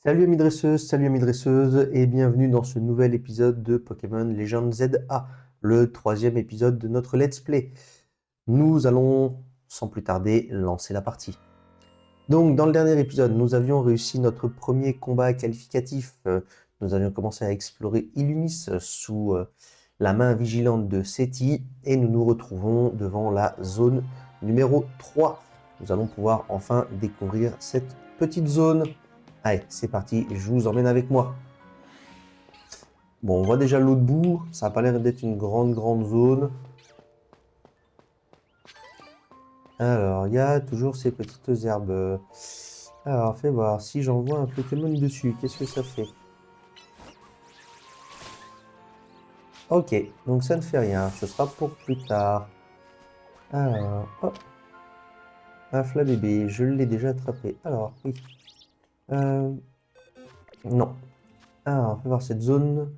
Salut amis dresseuses et bienvenue dans ce nouvel épisode de Pokémon Legends ZA, le troisième épisode de notre Let's Play. Nous allons, sans plus tarder, lancer la partie. Donc dans le dernier épisode, nous avions réussi notre premier combat qualificatif. Nous avions commencé à explorer Illumis sous la main vigilante de Seti et nous nous retrouvons devant la zone numéro 3. Nous allons pouvoir enfin découvrir cette petite zone. Allez, c'est parti, je vous emmène avec moi. Bon, on voit déjà l'autre bout, ça n'a pas l'air d'être une grande zone. Alors, il y a toujours ces petites herbes. Alors, fais voir, si j'envoie un Pokémon dessus, qu'est-ce que ça fait? Ok, donc ça ne fait rien, ce sera pour plus tard. Alors, hop, un Flabébé, je l'ai déjà attrapé. Alors, oui. Non. Alors, fais voir cette zone.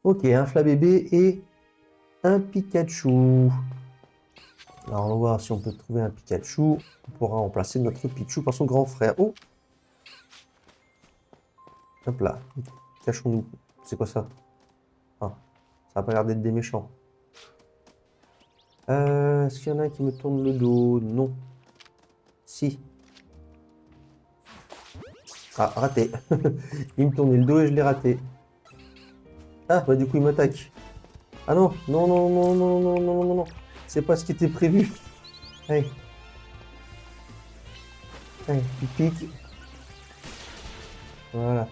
Ok, un Flabébé et un Pikachu. Alors, on va voir si on peut trouver un Pikachu. On pourra remplacer notre Pichu par son grand frère. Oh! Hop là. Cachons-nous. C'est quoi ça? Ah, ça a pas l'air d'être des méchants. Est-ce qu'il y en a un qui me tourne le dos? Non. Si. Ah, raté. Il me tournait le dos et je l'ai raté. Ah, bah du coup, il m'attaque. Ah non, non. C'est pas ce qui était prévu. Allez, allez, il pique. Voilà.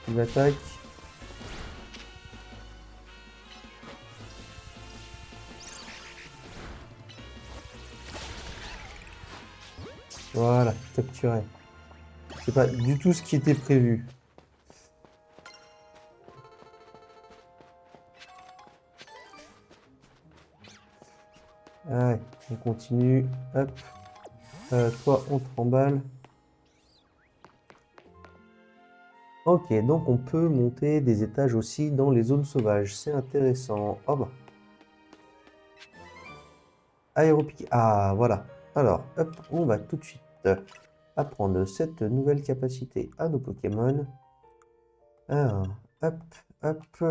Il m'attaque. Voilà, capturé. C'est pas du tout ce qui était prévu. Allez, on continue. Hop. Toi, on te remballe. Ok, donc on peut monter des étages aussi dans les zones sauvages. C'est intéressant. Oh bah. Aéropic. Ah, voilà. Alors, hop, on va tout de suite apprendre cette nouvelle capacité à nos Pokémon. Alors, hop, hop.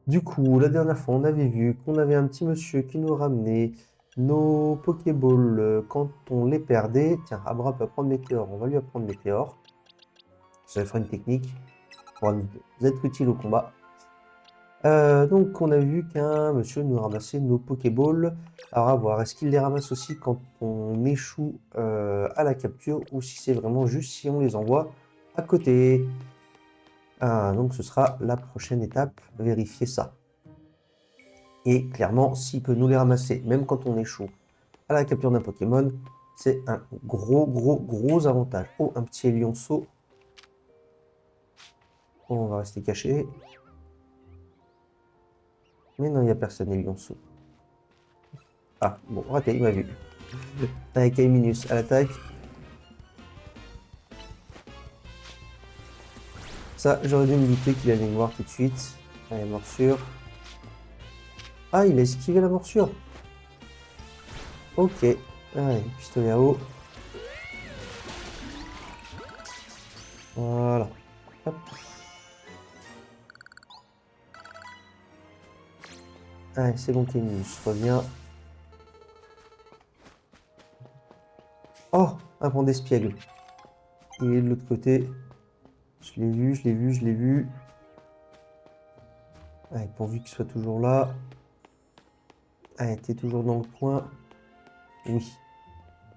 Du coup, la dernière fois, on avait vu qu'on avait un petit monsieur qui nous ramenait nos Pokéballs quand on les perdait. Tiens, Abra peut apprendre Météore. On va lui apprendre Météore. Ça va faire une technique pour nous être utile au combat. Donc on a vu qu'un monsieur nous ramassait nos Pokéballs. Alors à voir, est-ce qu'il les ramasse aussi quand on échoue à la capture ou si c'est vraiment juste si on les envoie à côté. Donc ce sera la prochaine étape, vérifier ça. Et clairement, s'il peut nous les ramasser, même quand on échoue à la capture d'un Pokémon, c'est un gros avantage. Oh, un petit lionceau. Oh, on va rester caché. Mais non, il n'y a personne, les lionceaux. Ah, bon, raté, il m'a vu. Avec Minus à l'attaque. Ça, j'aurais dû me douter qu'il allait me voir tout de suite. Allez, morsure. Ah, il a esquivé la morsure. Ok. Allez, pistolet à eau. Voilà. Hop. Allez, c'est bon, Minus, reviens. Oh, un banc d'espiègle. Il est de l'autre côté. Je l'ai vu. Allez, pourvu qu'il soit toujours là. Allez, t'es toujours dans le coin. Oui.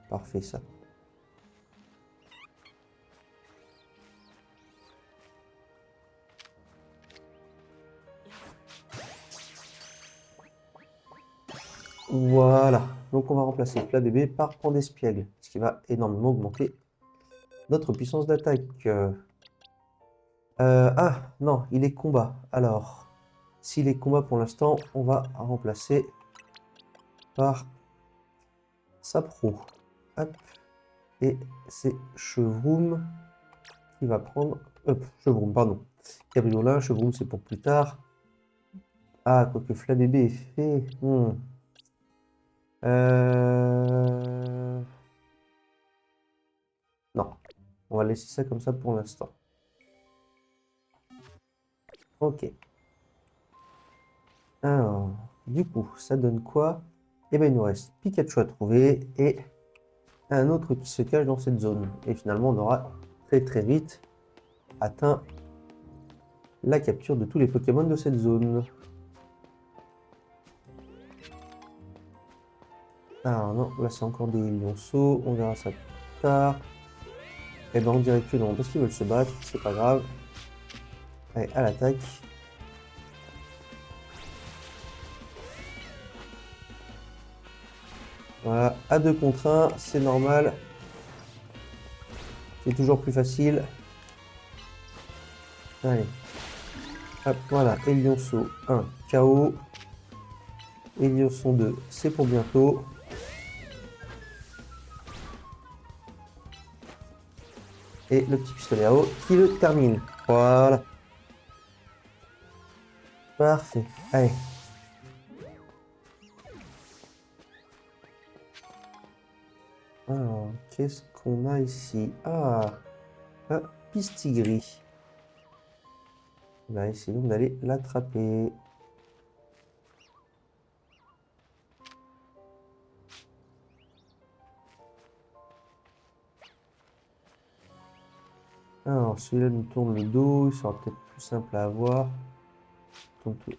Parfait, ça. Voilà. Donc, on va remplacer Flabébé par Pan d'Espiègle, ce qui va énormément augmenter notre puissance d'attaque. Ah, non, il est combat. Alors, s'il est combat pour l'instant, on va remplacer par Sapro. Hop. Et c'est Chevroom qui va prendre... Chevroom, pardon. Cabriolet, Chevroom, c'est pour plus tard. Ah, quoique Flabébé est fait. Euh... Non. On va laisser ça comme ça pour l'instant. Ok. Alors, du coup, ça donne quoi? Eh bien, il nous reste Pikachu à trouver et un autre qui se cache dans cette zone. Et finalement, on aura très très vite atteint la capture de tous les Pokémon de cette zone. Alors non, là c'est encore des lionceaux, on verra ça plus tard. Et ben on dirait que non, parce qu'ils veulent se battre, c'est pas grave. Allez, à l'attaque. Voilà, à 2 contre 1, c'est normal. C'est toujours plus facile. Allez. Hop, voilà, et lionceau 1, KO. Et lionceau 2, c'est pour bientôt. Et le petit pistolet à eau qui le termine. Voilà. Parfait. Allez. Alors, qu'est-ce qu'on a ici? Ah, un pistigris. On va essayer donc d'aller l'attraper. Alors, celui-là nous tourne le dos, il sera peut-être plus simple à avoir.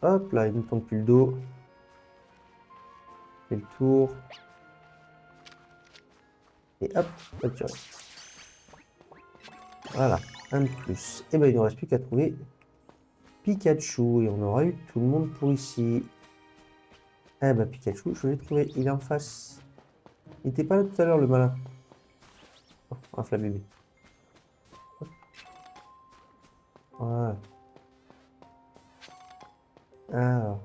Hop, là, il nous tourne plus le dos. Fait le tour. Et hop, capturé. Voilà, un de plus. Et ben, il ne nous reste plus qu'à trouver Pikachu. Et on aura eu tout le monde pour ici. Eh ben, Pikachu, je l'ai trouvé. Il est en face. Il n'était pas là tout à l'heure, le malin. Oh, un flabébé. Voilà. Alors.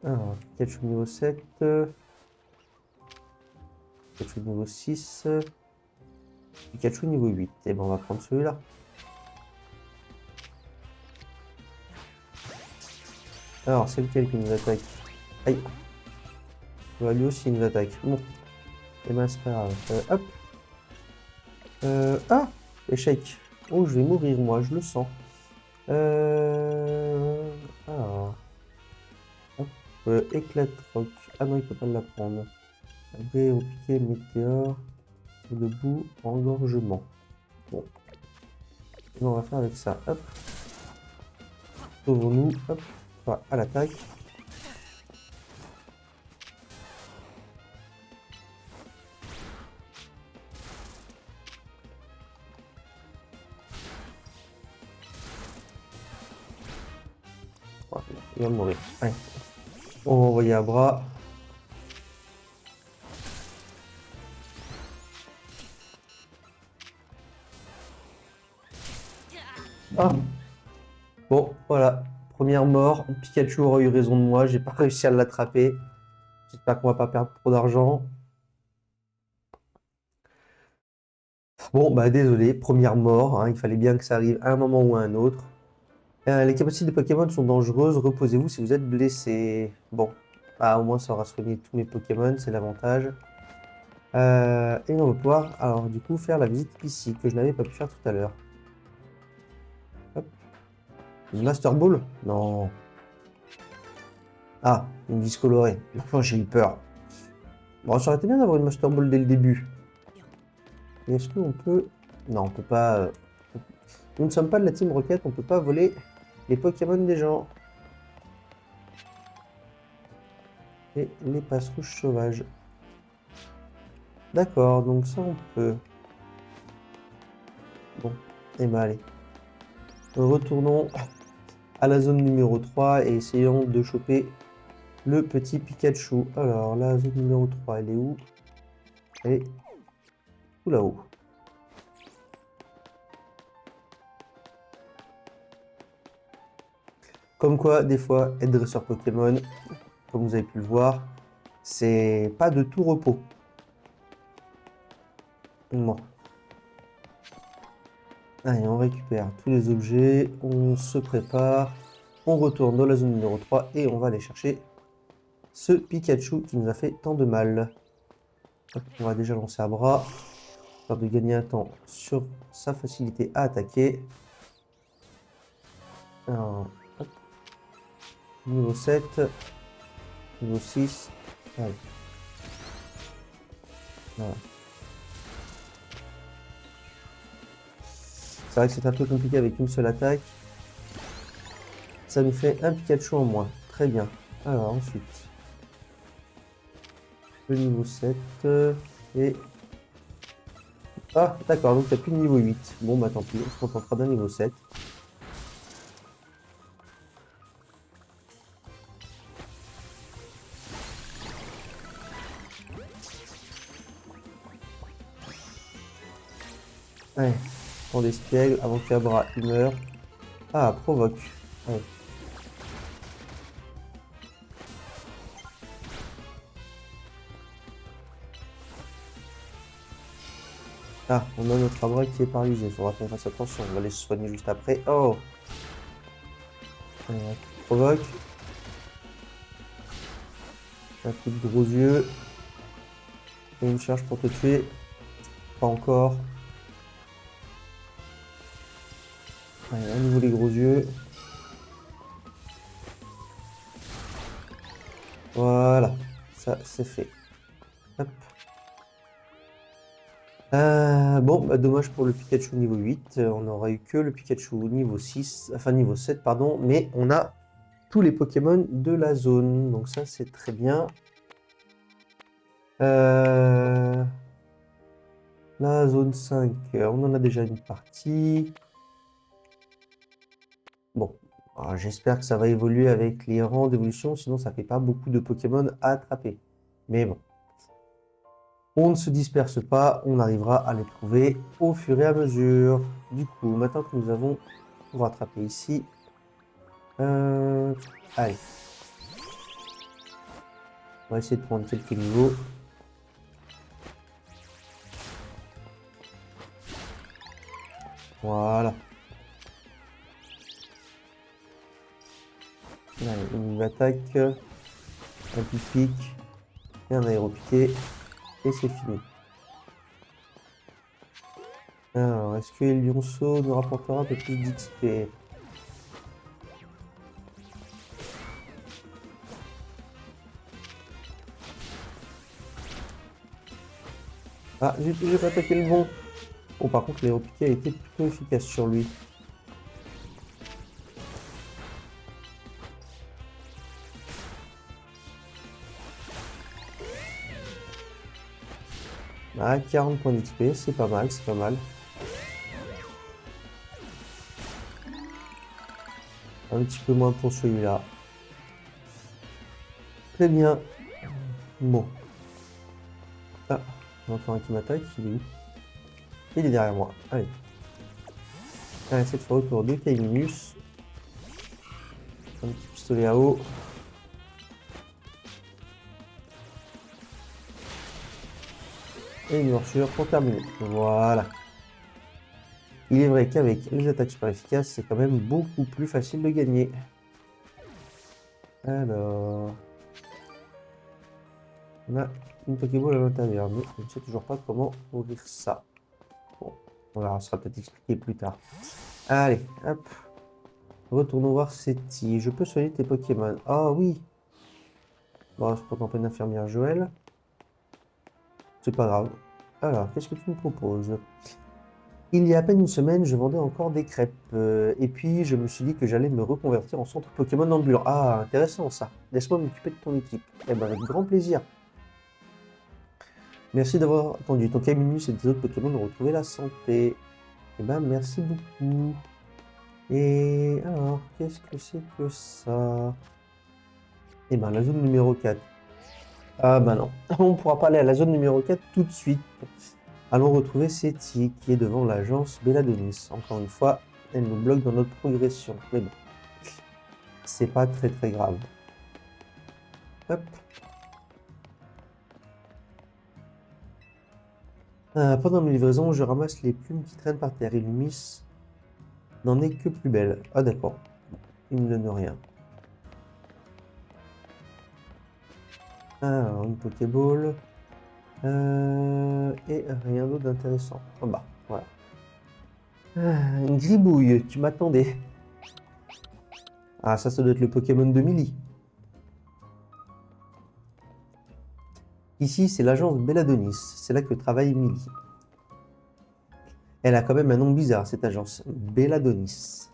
Alors, Pikachu niveau 7. Pikachu niveau 6. Pikachu niveau 8. Et ben, on va prendre celui-là. Alors, c'est lequel qui nous attaque? Aïe. Lui aussi, il nous attaque. Bon. Et ben, c'est pas grave. Hop. Ah! Échec. Oh, je vais mourir, moi, je le sens. Alors. Hop. Éclat de roc. Ah non, il peut pas la prendre. Abri au piqué, météore. Debout, engorgement. Bon. Et on va faire avec ça. Hop. Sauvons-nous. Hop. Enfin, à l'attaque. Voilà, il va mourir. Allez. On va envoyer à bras. Ah! Bon, voilà. Première mort. Pikachu aura eu raison de moi. J'ai pas réussi à l'attraper. J'espère qu'on va pas perdre trop d'argent. Bon, bah désolé. Première mort, hein. Il fallait bien que ça arrive à un moment ou à un autre. Les capacités des Pokémon sont dangereuses. Reposez-vous si vous êtes blessé. Bon. Ah, au moins ça aura soigné tous mes Pokémon. C'est l'avantage. Et on va pouvoir, alors du coup, faire la visite ici, que je n'avais pas pu faire tout à l'heure. Hop. Une Master Ball? Non. Ah, une vis colorée. Oh, j'ai eu peur. Bon, ça aurait été bien d'avoir une Master Ball dès le début. Et est-ce qu'on peut... Non, on peut pas... Nous ne sommes pas de la Team Rocket, on peut pas voler les Pokémon des gens. Et les passerouches sauvages. D'accord, donc ça on peut. Bon, et ben allez. Retournons à la zone numéro 3 et essayons de choper le petit Pikachu. Alors, la zone numéro 3, elle est où? Elle est tout là-haut. Comme quoi, des fois, être dresseur Pokémon, comme vous avez pu le voir, c'est pas de tout repos. Bon. Allez, on récupère tous les objets, on se prépare, on retourne dans la zone numéro 3 et on va aller chercher ce Pikachu qui nous a fait tant de mal. Hop, on va déjà lancer à bras, histoire de gagner un temps sur sa facilité à attaquer. Alors, hop, niveau 7, niveau 6. Allez. Voilà. C'est vrai que c'est un peu compliqué avec une seule attaque. Ça nous fait un Pikachu en moins. Très bien. Alors ensuite, le niveau 7 et... Ah, d'accord, donc il n'y a plus de niveau 8. Bon, bah tant pis, on se contentera d'un niveau 7. Ouais, prends des spiègles avant qu'Abra il meure. Ah, provoque. Ouais. Ah, on a notre Abra qui est paralysé. Il faudra qu'on fasse attention. On va aller se soigner juste après. Oh! Provoque. Un coup de gros yeux. Et une charge pour te tuer. Pas encore. Allez, à nouveau les gros yeux. Voilà. Ça, c'est fait. Hop. Bon, bah, dommage pour le Pikachu niveau 8. On n'aura eu que le Pikachu niveau 6, enfin niveau 7, pardon. Mais on a tous les Pokémon de la zone. Donc ça, c'est très bien. La zone 5, on en a déjà une partie. Bon, j'espère que ça va évoluer avec les rangs d'évolution, sinon ça fait pas beaucoup de Pokémon à attraper. Mais bon, on ne se disperse pas, on arrivera à les trouver au fur et à mesure. Du coup, maintenant que nous avons pour attraper ici, allez, on va essayer de prendre quelques niveaux. Voilà. Allez, une attaque, un pic et un aéropiqué, et c'est fini. Alors, est-ce que Lionceau nous rapportera un peu plus d'XP? Ah, j'ai pas attaqué le bon. Bon, par contre, l'aéropiqué a été plutôt efficace sur lui. Ah, 40 points d'XP, c'est pas mal, c'est pas mal. Un petit peu moins pour celui-là. Très bien. Bon. Ah, j'entends un qui m'attaque, il est où? Il est derrière moi. Allez. Allez, cette fois autour de Kaiminus. Un petit pistolet à eau. Et une morsure pour terminer. Voilà. Il est vrai qu'avec les attaques super efficaces, c'est quand même beaucoup plus facile de gagner. Alors... On a une Pokéball à l'intérieur, mais je ne sais toujours pas comment ouvrir ça. Bon, on verra, ça sera peut-être expliqué plus tard. Allez, hop. Retournons voir Seti. Je peux soigner tes Pokémon. Ah oui. Bon, c'est pourtant pas une infirmière Joël. C'est pas grave. Alors, qu'est-ce que tu me proposes? Il y a à peine une semaine, je vendais encore des crêpes. Et puis, je me suis dit que j'allais me reconvertir en centre Pokémon ambulant. Ah, intéressant ça. Laisse-moi m'occuper de ton équipe. Eh ben, avec grand plaisir. Merci d'avoir attendu. Ton Caminus et tes autres Pokémon ont retrouvé la santé. Eh ben, merci beaucoup. Et alors, qu'est-ce que c'est que ça? Eh ben, la zone numéro 4. Ah ben non, on ne pourra pas aller à la zone numéro 4 tout de suite. Allons retrouver Seti, qui est devant l'agence Belladonis. Encore une fois, elle nous bloque dans notre progression. Mais bon, c'est pas très très grave. Hop. Pendant mes livraisons, je ramasse les plumes qui traînent par terre. Illumis n'en est que plus belle. Ah d'accord, il ne donne rien. Alors, une Pokéball. Et rien d'autre d'intéressant. Oh bah, voilà. Une gribouille, tu m'attendais. Ah, ça doit être le Pokémon de Millie. Ici, c'est l'agence Belladonis. C'est là que travaille Millie. Elle a quand même un nom bizarre, cette agence. Belladonis.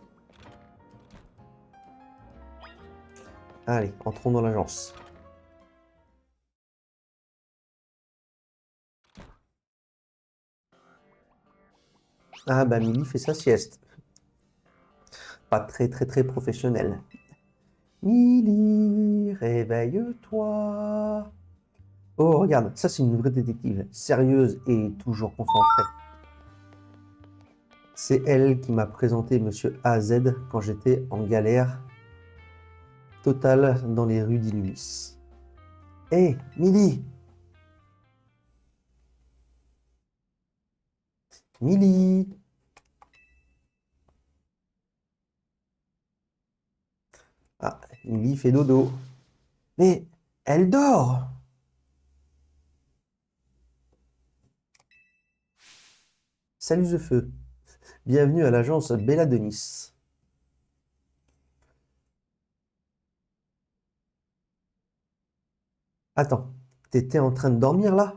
Allez, entrons dans l'agence. Ah bah, Millie fait sa sieste. Pas très professionnel. Millie, réveille-toi. Oh, regarde, ça c'est une vraie détective, sérieuse et toujours concentrée. C'est elle qui m'a présenté Monsieur AZ quand j'étais en galère totale dans les rues d'Illumis. Hé, Millie! Millie! Ah, Millie fait dodo. Mais elle dort! Salut The Feu. Bienvenue à l'agence Bella Denis. Attends, t'étais en train de dormir là?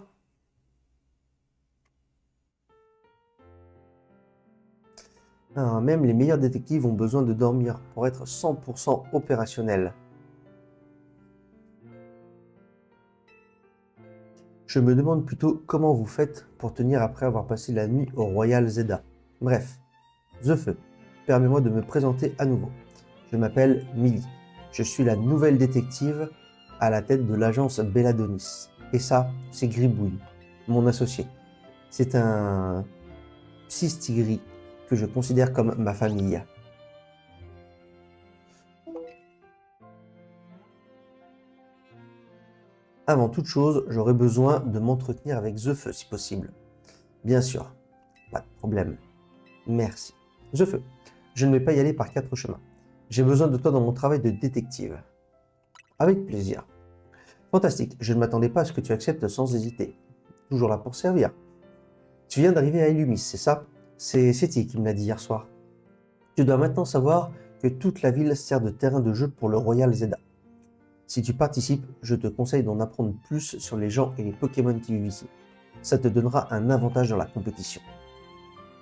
Ah, même les meilleurs détectives ont besoin de dormir pour être 100% opérationnels. Je me demande plutôt comment vous faites pour tenir après avoir passé la nuit au Royal Zeda. Bref, The Feu, permets-moi de me présenter à nouveau. Je m'appelle Millie. Je suis la nouvelle détective à la tête de l'agence Belladonis. Et ça, c'est Gribouille, mon associé. C'est un psy-tigri que je considère comme ma famille. Avant toute chose, j'aurais besoin de m'entretenir avec The Feu si possible. Bien sûr, pas de problème. Merci. The Feu, je ne vais pas y aller par quatre chemins. J'ai besoin de toi dans mon travail de détective. Avec plaisir. Fantastique, je ne m'attendais pas à ce que tu acceptes sans hésiter. Toujours là pour servir. Tu viens d'arriver à Illumis, c'est ça? C'est Seti qui me l'a dit hier soir. Tu dois maintenant savoir que toute la ville sert de terrain de jeu pour le Royal Zeda. Si tu participes, je te conseille d'en apprendre plus sur les gens et les Pokémon qui vivent ici. Ça te donnera un avantage dans la compétition.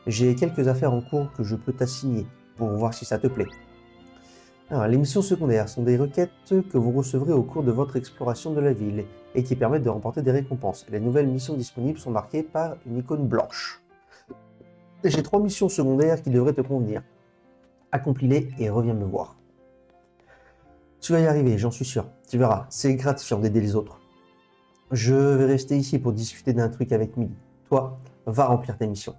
J'ai quelques affaires en cours que je peux t'assigner pour voir si ça te plaît. Alors, les missions secondaires sont des requêtes que vous recevrez au cours de votre exploration de la ville et qui permettent de remporter des récompenses. Les nouvelles missions disponibles sont marquées par une icône blanche. J'ai 3 missions secondaires qui devraient te convenir. Accomplis-les et reviens me voir. Tu vas y arriver, j'en suis sûr. Tu verras, c'est gratifiant d'aider les autres. Je vais rester ici pour discuter d'un truc avec Millie. Toi, va remplir tes missions.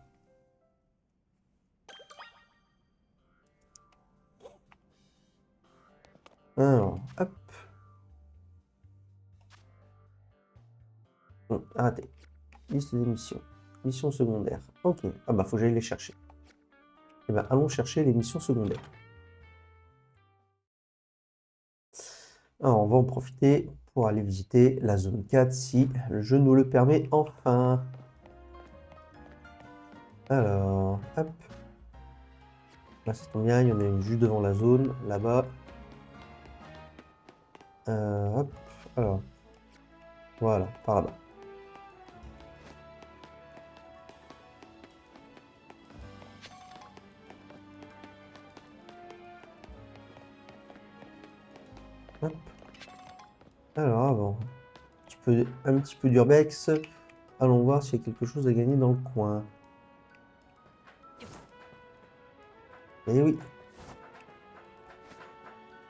Alors, hop. Arrêtez. Liste des missions. Missions secondaires. Ok. Ah bah, faut que j'aille les chercher. Eh ben, allons chercher les missions secondaires. Alors, on va en profiter pour aller visiter la zone 4 si le jeu nous le permet enfin. Alors, hop. Là, ça tombe bien, il y en a une juste devant la zone, là-bas. Hop. Alors, voilà, par là-bas. Hop. Alors, avant, un petit peu d'urbex. Allons voir s'il y a quelque chose à gagner dans le coin. Eh oui.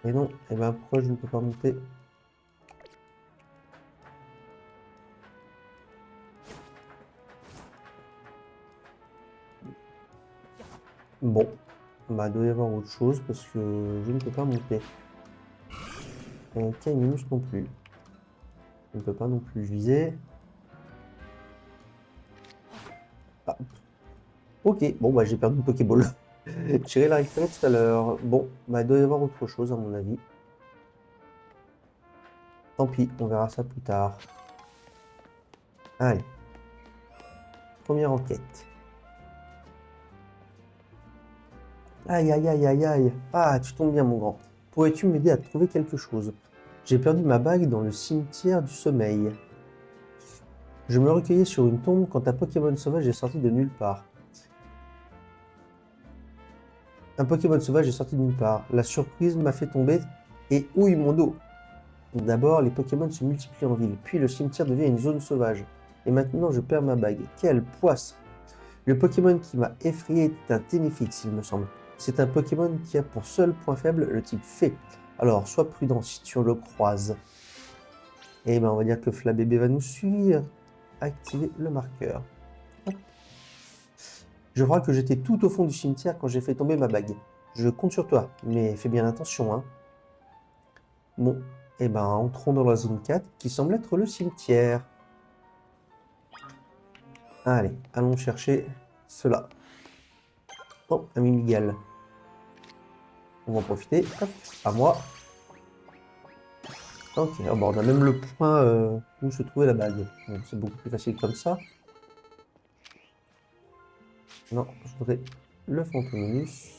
Et non, eh ben pourquoi je ne peux pas monter? Bon, bah il doit y avoir autre chose parce que je ne peux pas monter. Caminus non plus. Je ne peux pas non plus viser. Ah. Ok, bon bah j'ai perdu une Pokéball. J'irai la récupérer tout à l'heure. Bon, bah il doit y avoir autre chose à mon avis. Tant pis, on verra ça plus tard. Allez. Première enquête. Aïe, aïe, aïe, aïe, aïe. Ah, tu tombes bien, mon grand. Pourrais-tu m'aider à trouver quelque chose? J'ai perdu ma bague dans le cimetière du sommeil. Je me recueillais sur une tombe quand un Pokémon sauvage est sorti de nulle part. Un Pokémon sauvage est sorti de nulle part. La surprise m'a fait tomber et ouille mon dos. D'abord, les Pokémon se multiplient en ville, puis le cimetière devient une zone sauvage. Et maintenant, je perds ma bague. Quelle poisse! Le Pokémon qui m'a effrayé est un Ténéfix, il me semble. C'est un Pokémon qui a pour seul point faible le type Fée. Alors, sois prudent si tu le croises. Et ben, on va dire que Flabébé va nous suivre. Activer le marqueur. Hop. Je crois que j'étais tout au fond du cimetière quand j'ai fait tomber ma bague. Je compte sur toi, mais fais bien attention, hein. Bon, et ben, entrons dans la zone 4, qui semble être le cimetière. Allez, allons chercher cela. Oh, un Mimigal. On va en profiter. Hop, à moi. Ok, oh, bah, on a même le point où se trouvait la bague. Bon, c'est beaucoup plus facile comme ça. Non, je voudrais le Fantominus.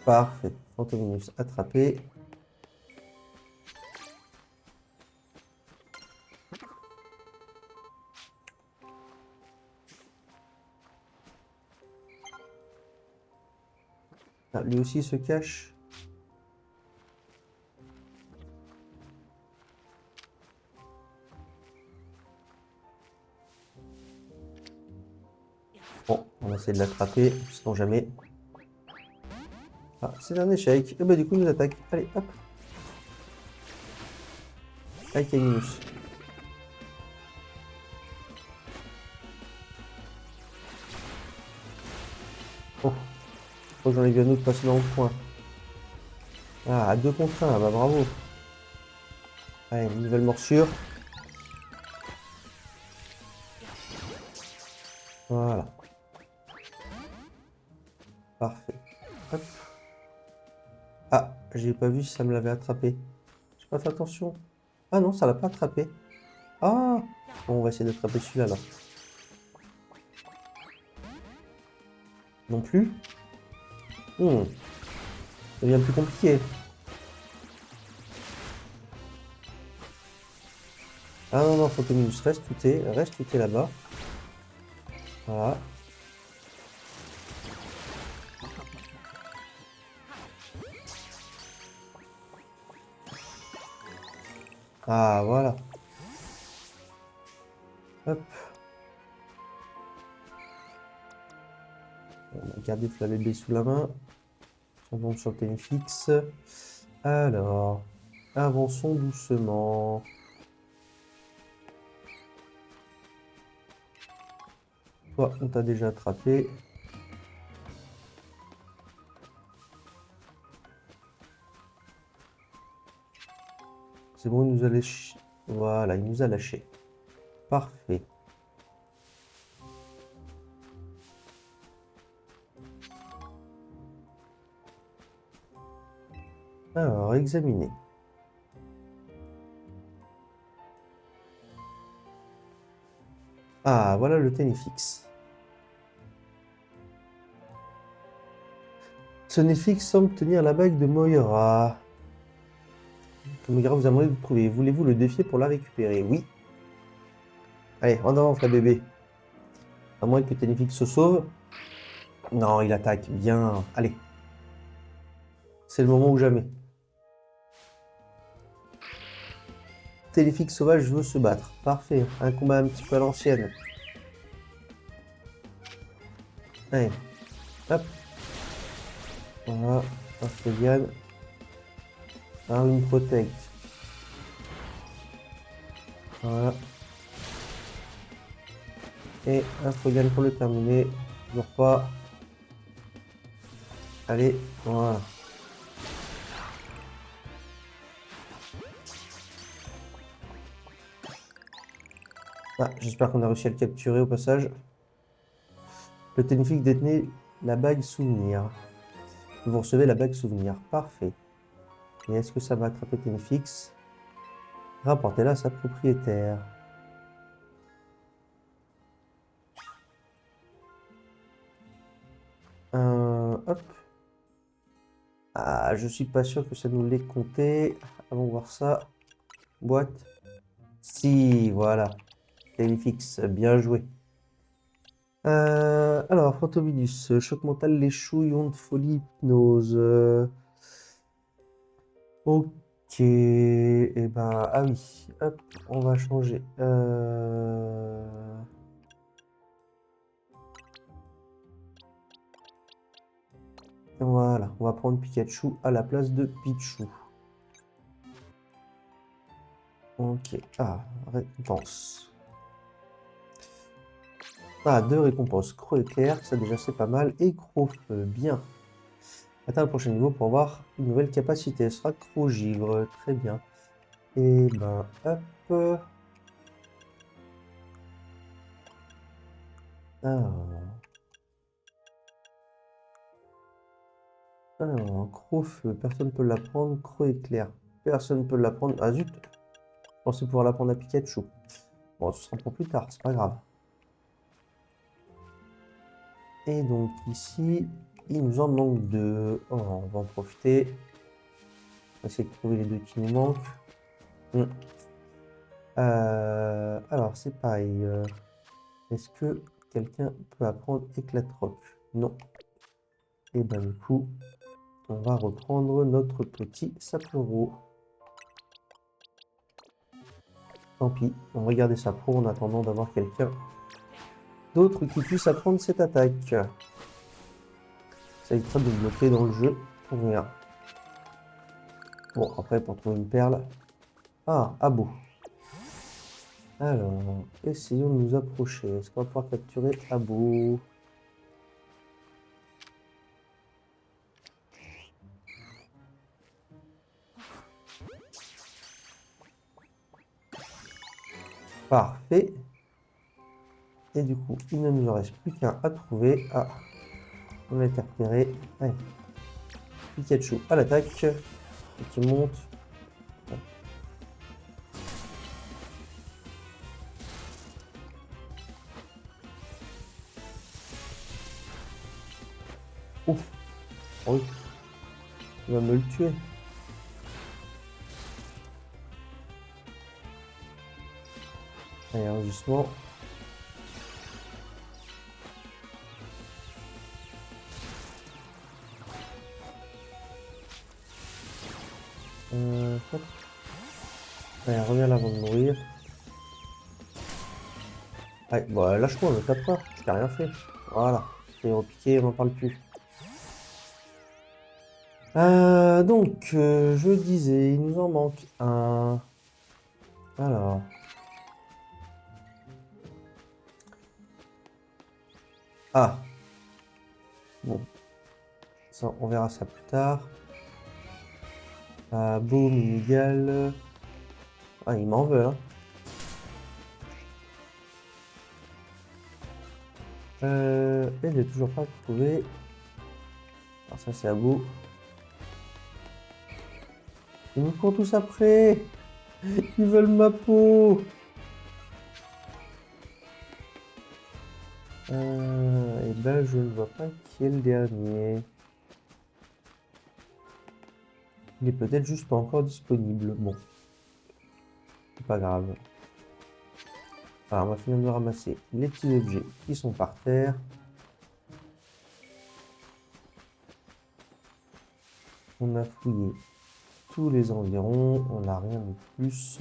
Parfait, Fantominus attrapé. Ah, lui aussi se cache. Bon, on va essayer de l'attraper, sinon jamais. Ah, c'est un échec. Et bah du coup, il nous attaque. Allez, hop. Avec Animus. Oh, faut que j'en ai vu un autre passer dans le coin. Ah, à 2 contre 1, bah bravo. Allez, une nouvelle morsure. Voilà. Parfait. Hop. Ah, j'ai pas vu si ça me l'avait attrapé. J'ai pas fait attention. Ah non, ça l'a pas attrapé. Ah! Bon, on va essayer d'attraper celui-là, là. Non plus? Ça devient plus compliqué. Ah non, non, faut que Minus reste tout est là-bas. Voilà. Ah, voilà. Hop. On va garder Flabébé sous la main. On tombe sur le Téléfix. Alors, avançons doucement. Toi, on t'a déjà attrapé. C'est bon, il nous a lâché. Voilà, il nous a lâché. Parfait. Alors, examiner. Ah, voilà le Téléfix. Ce Néfix semble tenir la bague de Moira. Comme grave, vous aimeriez le trouver. Voulez-vous le défier pour la récupérer? Oui. Allez, en avant, Flabébé. À moins que Téléfix se sauve. Non, il attaque. Bien. Allez. C'est le moment ou jamais. Téléfix sauvage veut se battre. Parfait. Un combat un petit peu à l'ancienne. Allez. Hop. Voilà. Un Folian. Un Rune Protect. Voilà. Et un Folian pour le terminer. Toujours pas. Allez. Voilà. Ah, j'espère qu'on a réussi à le capturer au passage. Le Téléfix détenait la bague souvenir. Vous recevez la bague souvenir. Parfait. est-ce que ça va attraper Ténéfix? Rapportez-la à sa propriétaire. Hop. Ah, je suis pas sûr que ça nous l'ait compté. Allons voir ça. Boîte. Si, voilà. Téléfix, bien joué. Alors, Phantominus, choc mental, les chouilles, onde, folie, hypnose. Ok. Et ben, ah oui. Hop, on va changer. Voilà, on va prendre Pikachu à la place de Pichou. Ok. Ah, récompense. Ah, 2 récompenses. Creux éclair, ça déjà c'est pas mal. Et Crofeu, bien. Atteins le prochain niveau pour avoir une nouvelle capacité. Ce sera Crogivre, très bien. Et ben, hop. Alors, Crofeu, personne ne peut la prendre. Creux éclair, personne ne peut la prendre. Ah zut, je pensais pouvoir la prendre à Pikachu. Bon, ce sera pour plus tard, c'est pas grave. Et donc ici, il nous en manque 2. Oh, on va en profiter. On va essayer de trouver les 2 qui nous manquent. Alors, c'est pareil. Est-ce que quelqu'un peut apprendre éclat de roc? Non. Et ben du coup, on va reprendre notre petit Sapiro. Tant pis, on va garder ça pro en attendant d'avoir quelqu'un d'autre qui puisse apprendre cette attaque. Ça évitera de me bloquer dans le jeu pour rien. Bon, après, pour trouver une perle. Ah, Abo. Alors, essayons de nous approcher. Est-ce qu'on va pouvoir capturer Abo? Parfait. Et du coup, il ne nous en reste plus qu'un à trouver. Ah, on a été repéré. Allez. Pikachu à l'attaque. Et qui monte. Ouf. Oui. Il va me le tuer. Allez, enregistrement. Hop. Allez, reviens là avant de mourir. Allez, bon, lâche-moi, me tape pas. Je t'ai rien fait. Voilà. Et repiqué, on n'en parle plus. Donc, je disais, il nous en manque un. Alors. Ah. Bon. Ça, on verra ça plus tard. Boum, Miguel. Ah, il m'en veut, hein. Et j'ai toujours pas trouvé. Alors ça, c'est à bout. Ils nous courent tous après. Ils veulent ma peau. Et ben, je ne vois pas qui est le dernier. Il est peut-être juste pas encore disponible. Bon, c'est pas grave. Alors, on va finir de ramasser les petits objets qui sont par terre. On a fouillé tous les environs. On n'a rien de plus.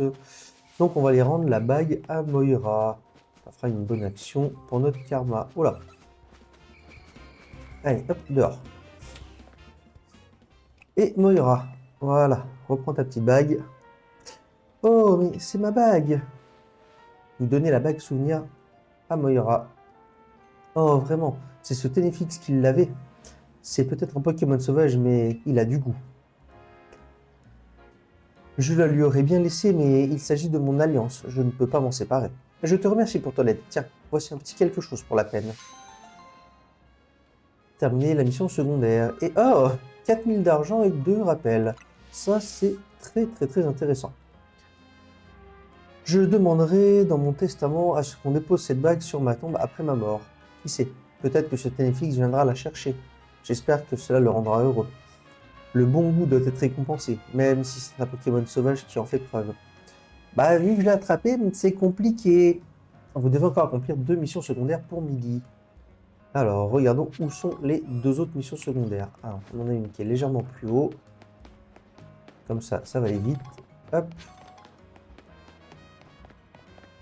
Donc, on va aller rendre la bague à Moira. Ça fera une bonne action pour notre karma. Oh là! Allez, hop, dehors. Et Moira, voilà, reprends ta petite bague. Oh, mais c'est ma bague! Vous donnez la bague souvenir à Moira. Oh, vraiment, c'est ce Ténéfix qui l'avait. C'est peut-être un Pokémon sauvage, mais il a du goût. Je la lui aurais bien laissé, mais il s'agit de mon alliance. Je ne peux pas m'en séparer. Je te remercie pour ton aide. Tiens, voici un petit quelque chose pour la peine. Terminer la mission secondaire. Et oh, 4000 d'argent et 2 rappels. Ça, c'est très intéressant. Je demanderai dans mon testament à ce qu'on dépose cette bague sur ma tombe après ma mort. Qui sait, peut-être que ce Ténéflix viendra la chercher. J'espère que cela le rendra heureux. Le bon goût doit être récompensé, même si c'est un Pokémon sauvage qui en fait preuve. Bah, vu que je l'ai attrapé, c'est compliqué. Vous devez encore accomplir 2 missions secondaires pour midi. Alors, regardons où sont les 2 autres missions secondaires. Alors, on en a une qui est légèrement plus haut. Comme ça va aller vite. Hop.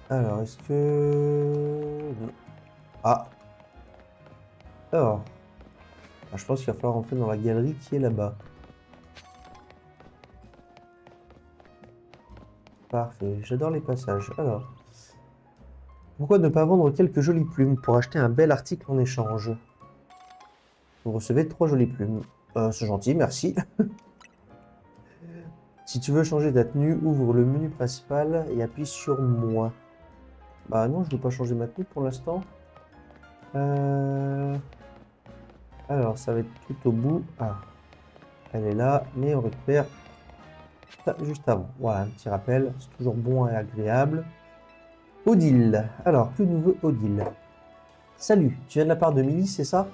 Alors, est-ce que... Ah. Alors. Ah, je pense qu'il va falloir rentrer dans la galerie qui est là-bas. Parfait, j'adore les passages. Alors. Pourquoi ne pas vendre quelques jolies plumes pour acheter un bel article en échange? Vous recevez 3 jolies plumes. C'est gentil, merci. Si tu veux changer ta tenue, ouvre le menu principal et appuie sur moi. Bah non, je ne veux pas changer ma tenue pour l'instant. Alors, ça va être tout au bout. Ah, elle est là, mais on récupère ça juste avant. Voilà, un petit rappel, c'est toujours bon et agréable. Odile. Alors, que nous veut Odile? Salut, tu viens de la part de Millie, c'est ça?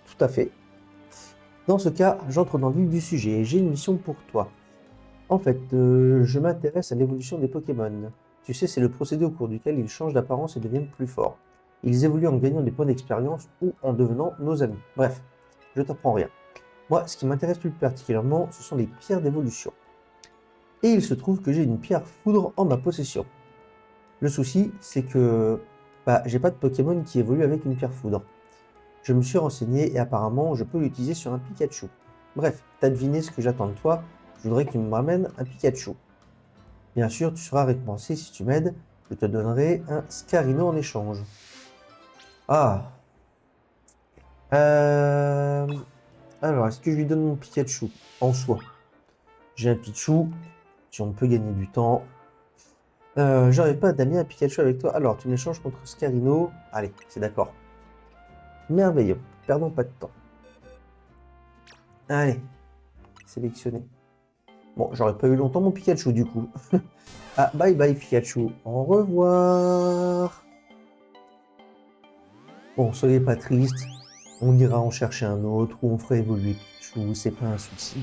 Tout à fait. Dans ce cas, j'entre dans le vif du sujet et j'ai une mission pour toi. En fait, je m'intéresse à l'évolution des Pokémon. Tu sais, c'est le procédé au cours duquel ils changent d'apparence et deviennent plus forts. Ils évoluent en gagnant des points d'expérience ou en devenant nos amis. Bref, je t'apprends rien. Moi, ce qui m'intéresse plus particulièrement, ce sont les pierres d'évolution. Et il se trouve que j'ai une pierre foudre en ma possession. Le souci, c'est que j'ai pas de Pokémon qui évolue avec une pierre foudre. Je me suis renseigné et apparemment, je peux l'utiliser sur un Pikachu. Bref, t'as deviné ce que j'attends de toi. Je voudrais que tu me ramènes un Pikachu. Bien sûr, tu seras récompensé si tu m'aides. Je te donnerai un Scarino en échange. Ah. Euh... Alors, est-ce que je lui donne mon Pikachu en soi? J'ai un Pichu, si on peut gagner du temps. J'arrive pas à t'amener un Pikachu avec toi. Alors, tu m'échanges contre Scarino. Allez, c'est d'accord. Merveilleux. Perdons pas de temps. Allez, sélectionné. Bon, j'aurais pas eu longtemps mon Pikachu du coup. Ah, bye bye Pikachu. Au revoir. Bon, soyez pas triste. On ira en chercher un autre ou on fera évoluer Pikachu, c'est pas un souci.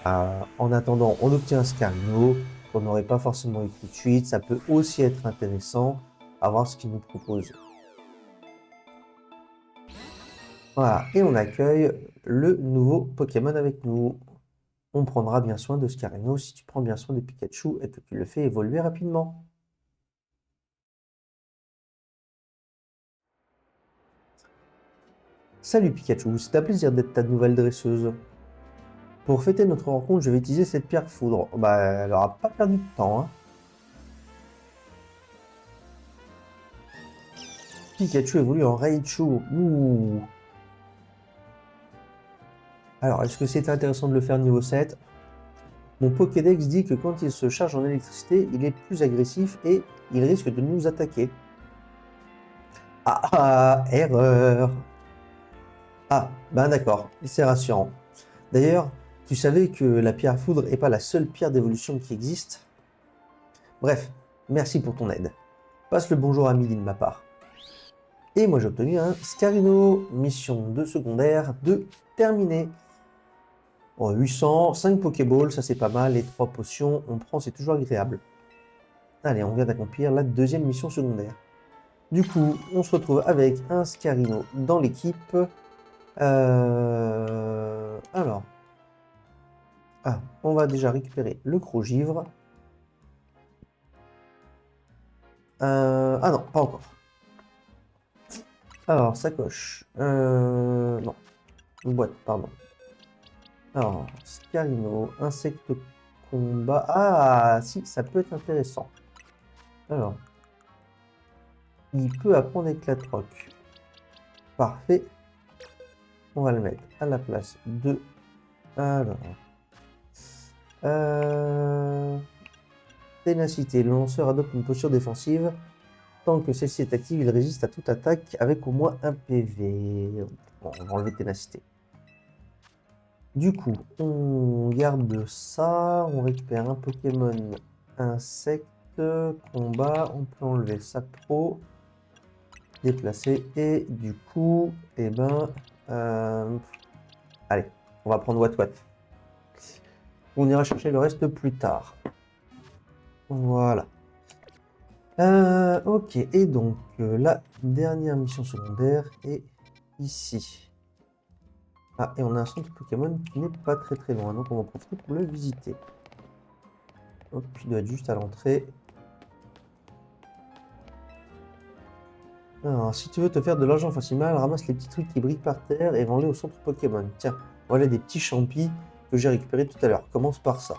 En attendant, on obtient un Scarino qu'on n'aurait pas forcément eu tout de suite. Ça peut aussi être intéressant à voir ce qu'il nous propose. Voilà, et on accueille le nouveau Pokémon avec nous. On prendra bien soin de Scarino si tu prends bien soin de Pikachu et que tu le fais évoluer rapidement. Salut Pikachu, c'est un plaisir d'être ta nouvelle dresseuse. Pour fêter notre rencontre, je vais utiliser cette pierre foudre. Bah, elle aura pas perdu de temps, hein. Pikachu évolue en Raichu. Ouh. Alors, est-ce que c'est intéressant de le faire niveau 7? Mon Pokédex dit que quand il se charge en électricité, il est plus agressif et il risque de nous attaquer. Erreur. Ah, ben d'accord, c'est rassurant. D'ailleurs, tu savais que la pierre foudre n'est pas la seule pierre d'évolution qui existe? Bref, merci pour ton aide. Passe le bonjour à Millie de ma part. Et moi j'ai obtenu un Scarino, mission de secondaire de terminée. Oh, 800, 5 Pokéballs, ça c'est pas mal, les 3 potions, on prend, c'est toujours agréable. Allez, on vient d'accomplir la deuxième mission secondaire. Du coup, on se retrouve avec un Scarino dans l'équipe. Alors, on va déjà récupérer le Crogivre. Ah non, pas encore. Alors, sacoche. Non, une boîte, pardon. Alors, Scarino, insecte combat. Ah, si, ça peut être intéressant. Alors, il peut apprendre éclat-roc. Parfait. On va le mettre à la place de... Alors... Ténacité. Le lanceur adopte une posture défensive. Tant que celle-ci est active, il résiste à toute attaque avec au moins un PV. Bon, on va enlever ténacité. Du coup, on garde ça, on récupère un Pokémon insecte, combat, on peut enlever sa pro, déplacer, et du coup, eh ben, allez, on va prendre Wat. On ira chercher le reste plus tard. Voilà. Ok, et donc la dernière mission secondaire est ici. Ah, et on a un centre Pokémon qui n'est pas très loin, donc on va en profiter pour le visiter. Hop, il doit être juste à l'entrée. Alors, si tu veux te faire de l'argent facilement, ramasse les petits trucs qui brillent par terre et vends-les au centre Pokémon. Tiens, voilà des petits champis que j'ai récupérés tout à l'heure. Commence par ça.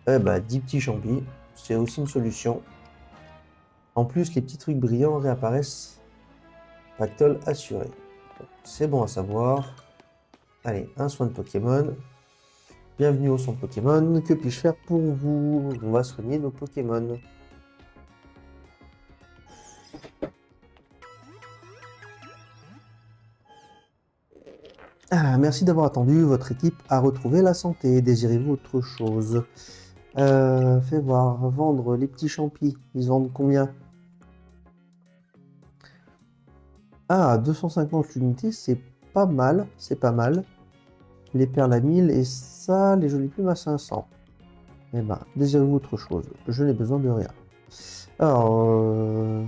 Eh bah, 10 petits champis, c'est aussi une solution. En plus, les petits trucs brillants réapparaissent. Pactole assuré. C'est bon à savoir. Allez, un soin de Pokémon. Bienvenue au centre Pokémon. Que puis-je faire pour vous? On va soigner nos Pokémon. Ah, merci d'avoir attendu. Votre équipe a retrouvé la santé. Désirez-vous autre chose? Fais voir. Vendre les petits champis. Ils vendent combien? Ah, 250 unités, c'est pas mal. C'est pas mal. Les perles à 1000 et ça, les jolies plumes à 500. Eh ben, désirez-vous autre chose? Je n'ai besoin de rien. Alors,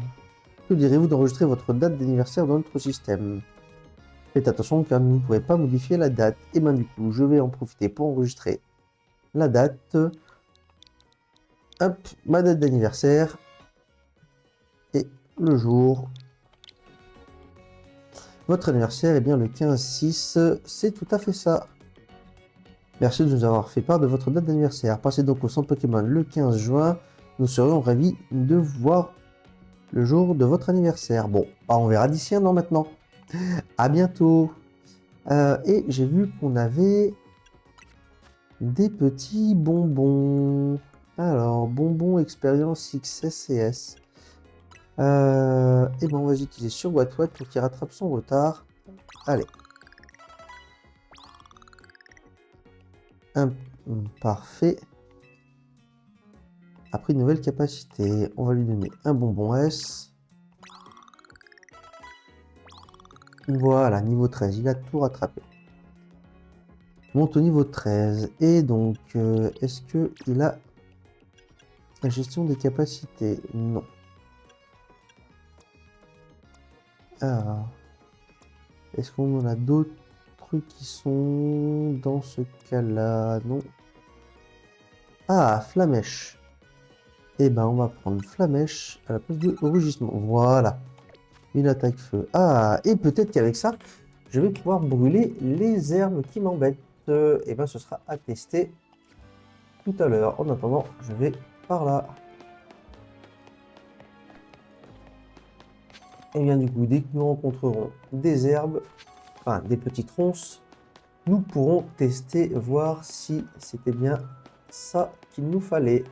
que direz-vous d'enregistrer votre date d'anniversaire dans notre système? Faites attention car vous ne pourrez pas modifier la date. Et ben du coup, je vais en profiter pour enregistrer la date. Hop, ma date d'anniversaire. Et le jour. Votre anniversaire est bien le 15-6. C'est tout à fait ça. Merci de nous avoir fait part de votre date d'anniversaire. Passez donc au centre Pokémon le 15 juin. Nous serions ravis de voir le jour de votre anniversaire. Bon, bah, on verra d'ici un an maintenant. À bientôt. Et j'ai vu qu'on avait des petits bonbons. Alors, bonbons expérience XS. Et ben on va les utiliser sur Wat pour qu'il rattrape son retard. Allez. Parfait. Après une nouvelle capacité, on va lui donner un bonbon S. Voilà, niveau 13, il a tout rattrapé. Monte au niveau 13. Et donc, est-ce qu'il a la gestion des capacités? Non. Alors, est-ce qu'on en a d'autres trucs qui sont dans ce cas-là? Non. Ah, Flamèche. Eh ben, on va prendre Flamèche à la place de Rugissement. Voilà. Une attaque feu. Ah, et peut-être qu'avec ça, je vais pouvoir brûler les herbes qui m'embêtent. Et ben, ce sera à tester tout à l'heure. En attendant, je vais par là. Et bien, du coup, dès que nous rencontrerons des herbes, enfin des petites ronces, nous pourrons tester, voir si c'était bien ça qu'il nous fallait.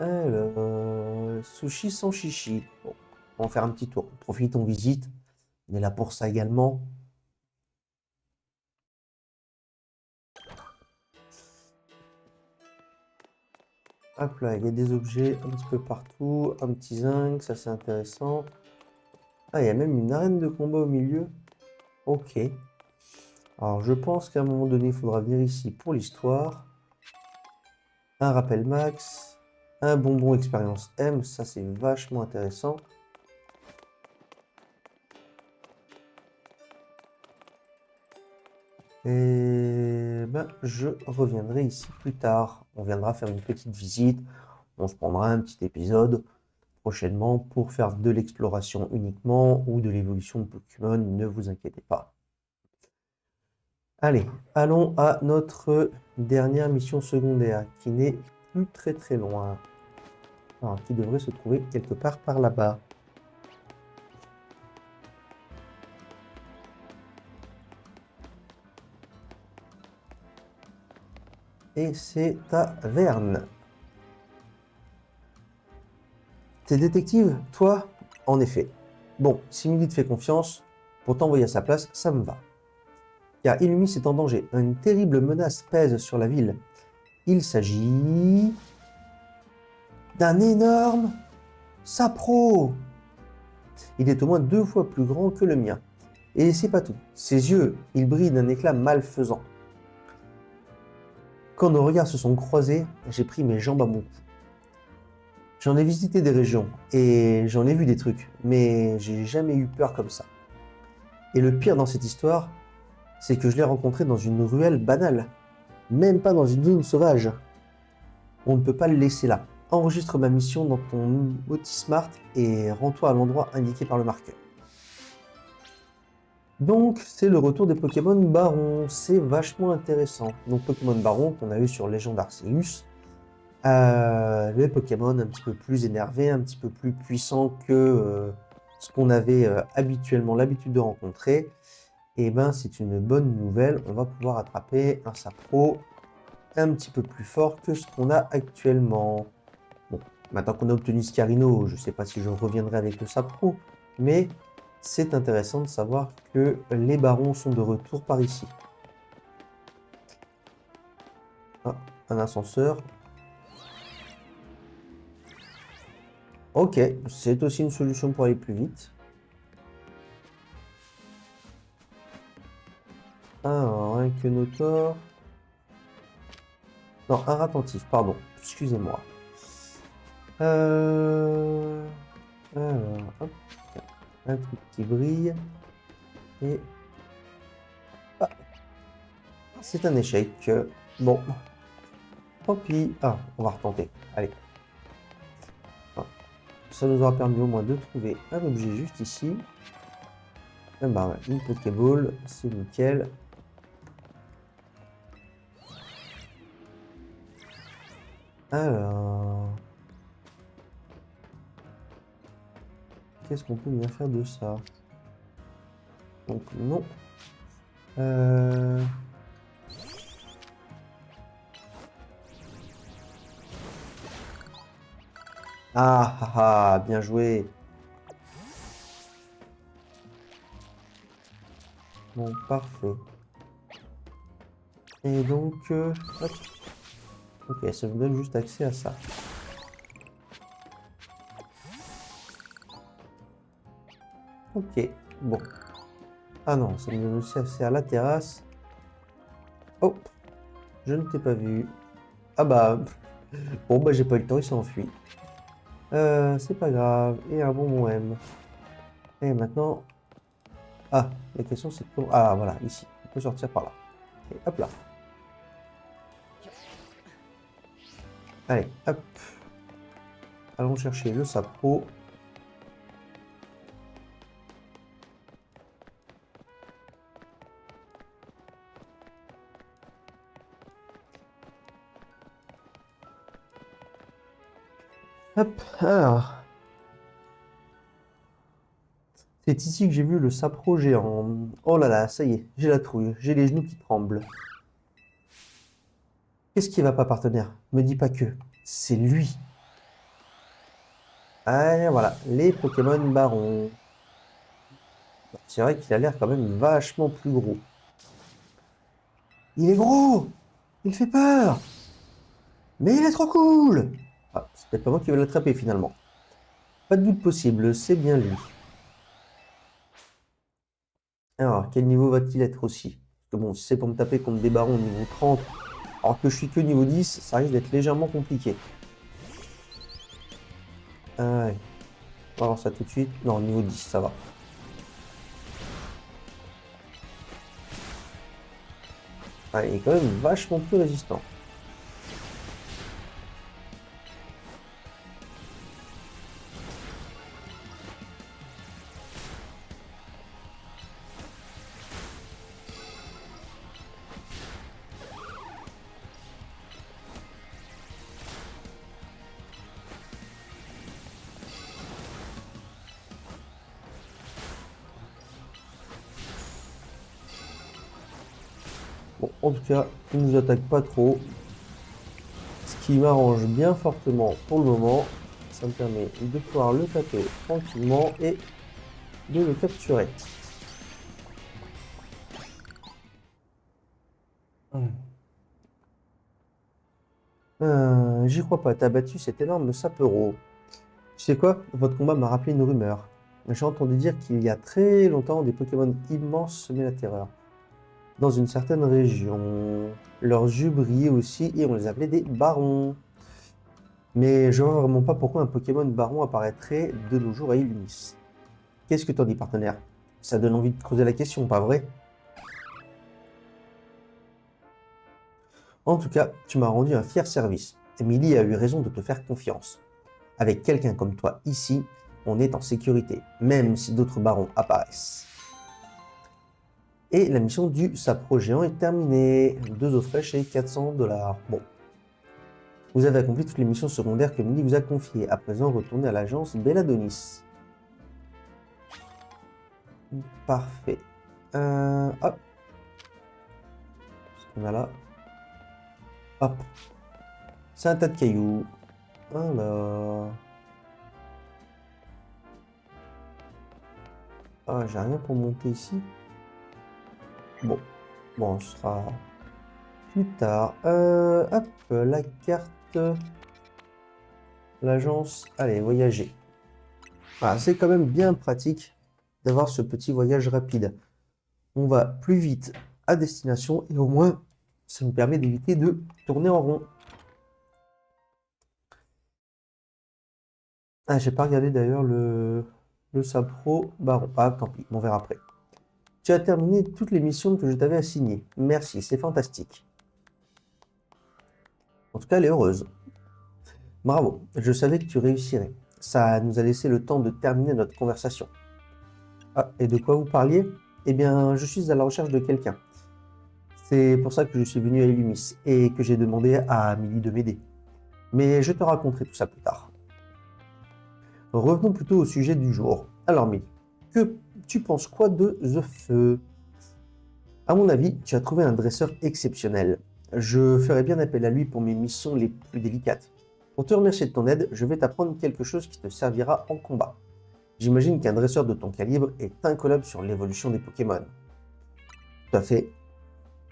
Alors, sushi sans chichi. Bon, on va faire un petit tour. Profitons, visite. On est là pour ça également. Hop là, il y a des objets un petit peu partout. Un petit zinc, ça c'est intéressant. Ah, il y a même une arène de combat au milieu. Ok. Alors, je pense qu'à un moment donné, il faudra venir ici pour l'histoire. Un rappel max. Un bonbon expérience M, ça c'est vachement intéressant. Et ben, je reviendrai ici plus tard. On viendra faire une petite visite. On se prendra un petit épisode prochainement pour faire de l'exploration uniquement ou de l'évolution de Pokémon. Ne vous inquiétez pas. Allez, allons à notre dernière mission secondaire qui n'est plus très loin. Alors, qui devrait se trouver quelque part par là-bas. Et c'est à Verne. T'es détective, toi? En effet. Bon, si Milly te fait confiance, pour t'envoyer à sa place, ça me va. car Illumis est en danger. Une terrible menace pèse sur la ville. Il s'agit d'un énorme sapro. Il est au moins 2 fois plus grand que le mien. Et c'est pas tout. Ses yeux, ils brillent d'un éclat malfaisant. Quand nos regards se sont croisés, j'ai pris mes jambes à mon cou. J'en ai visité des régions et j'en ai vu des trucs, mais j'ai jamais eu peur comme ça. Et le pire dans cette histoire, c'est que je l'ai rencontré dans une ruelle banale, même pas dans une zone sauvage. On ne peut pas le laisser là. Enregistre ma mission dans ton Otismart et rends-toi à l'endroit indiqué par le marqueur. Donc, c'est le retour des Pokémon Baron. C'est vachement intéressant. Donc, Pokémon Baron qu'on a eu sur Légende Arceus. Les Pokémon un petit peu plus énervés, un petit peu plus puissants que ce qu'on avait habituellement l'habitude de rencontrer. Et ben, c'est une bonne nouvelle. On va pouvoir attraper un Sapro un petit peu plus fort que ce qu'on a actuellement. Bon, maintenant qu'on a obtenu Scarino, je ne sais pas si je reviendrai avec le Sapro, mais c'est intéressant de savoir que les barons sont de retour par ici. Ah, un ascenseur. Ok, c'est aussi une solution pour aller plus vite. Alors, un Quenotor. Non, un Ratentif, pardon. Excusez-moi. Alors, hop. Un truc qui brille. Et... Ah, c'est un échec. Bon. Tant pis. Ah, on va retenter. Allez. Ça nous aura permis au moins de trouver un objet juste ici. Ah bah, une Pokéball, c'est nickel. Alors... Qu'est-ce qu'on peut bien faire de ça? Donc non. Ah ah ah, bien joué. Bon, parfait. Et donc, hop. Ok, ça me donne juste accès à ça. Ok, bon. Ah non, ça me donne aussi accès à la terrasse. Oh, je ne t'ai pas vu. Ah bah, bon bah j'ai pas eu le temps, il s'est enfui. C'est pas grave. Et un bonbon M. Et maintenant... Ah, la question c'est pour... Ah voilà, ici. On peut sortir par là. Et hop là. Allez, hop. Allons chercher le sapro. Hop, alors. C'est ici que j'ai vu le sapro géant. Oh là là, ça y est, j'ai la trouille. J'ai les genoux qui tremblent. Qu'est-ce qui va pas, partenaire? Me dis pas que. C'est lui. Ah voilà, les Pokémon Baron. C'est vrai qu'il a l'air quand même vachement plus gros. Il est gros! Il fait peur! Mais il est trop cool! Ah, c'est peut-être pas moi qui vais l'attraper finalement. Pas de doute possible, c'est bien lui. Alors, quel niveau va-t-il être aussi? Parce que bon, si c'est pour me taper contre des barons niveau 30, alors que je suis que niveau 10, ça risque d'être légèrement compliqué. Ah ouais. On va voir ça tout de suite. Non, niveau 10, ça va. Ah, il est quand même vachement plus résistant. Bon, en tout cas, il ne nous attaque pas trop. Ce qui m'arrange bien fortement pour le moment. Ça me permet de pouvoir le taper tranquillement et de le capturer. J'y crois pas, t'as battu cet énorme sapero. Tu sais quoi? Votre combat m'a rappelé une rumeur. J'ai entendu dire qu'il y a très longtemps, des Pokémon immenses semaient la terreur. Dans une certaine région, leurs yeux brillaient aussi et on les appelait des barons. Mais je vois vraiment pas pourquoi un Pokémon baron apparaîtrait de nos jours à Illumis. Qu'est-ce que t'en dis, partenaire? Ça donne envie de creuser la question, pas vrai? En tout cas, tu m'as rendu un fier service. Emily a eu raison de te faire confiance. Avec quelqu'un comme toi ici, on est en sécurité, même si d'autres barons apparaissent. Et la mission du sapro géant est terminée. 2 eaux fraîches et 400 $. Bon. Vous avez accompli toutes les missions secondaires que Emily vous a confiées. À présent, retournez à l'agence Belladonis. Parfait. Hop. Ce qu'on a là. Hop. C'est un tas de cailloux. Alors. Ah, j'ai rien pour monter ici. Bon. Bon, ce sera plus tard. Hop, la carte. L'agence. Allez, voyager. Ah, c'est quand même bien pratique d'avoir ce petit voyage rapide. On va plus vite à destination et au moins, ça nous permet d'éviter de tourner en rond. Ah, j'ai pas regardé d'ailleurs le Sapro Baron. Ah, tant pis, on verra après. Tu as terminé toutes les missions que je t'avais assignées. Merci, c'est fantastique. En tout cas, elle est heureuse. Bravo, je savais que tu réussirais. Ça nous a laissé le temps de terminer notre conversation. Ah, et de quoi vous parliez? Eh bien, je suis à la recherche de quelqu'un. C'est pour ça que je suis venu à Illumis et que j'ai demandé à Amélie de m'aider. Mais je te raconterai tout ça plus tard. Revenons plutôt au sujet du jour. Alors, Milly, que tu penses quoi de The Feu? À mon avis, tu as trouvé un dresseur exceptionnel. Je ferai bien appel à lui pour mes missions les plus délicates. Pour te remercier de ton aide, je vais t'apprendre quelque chose qui te servira en combat. J'imagine qu'un dresseur de ton calibre est incollable sur l'évolution des Pokémon. Tout à fait,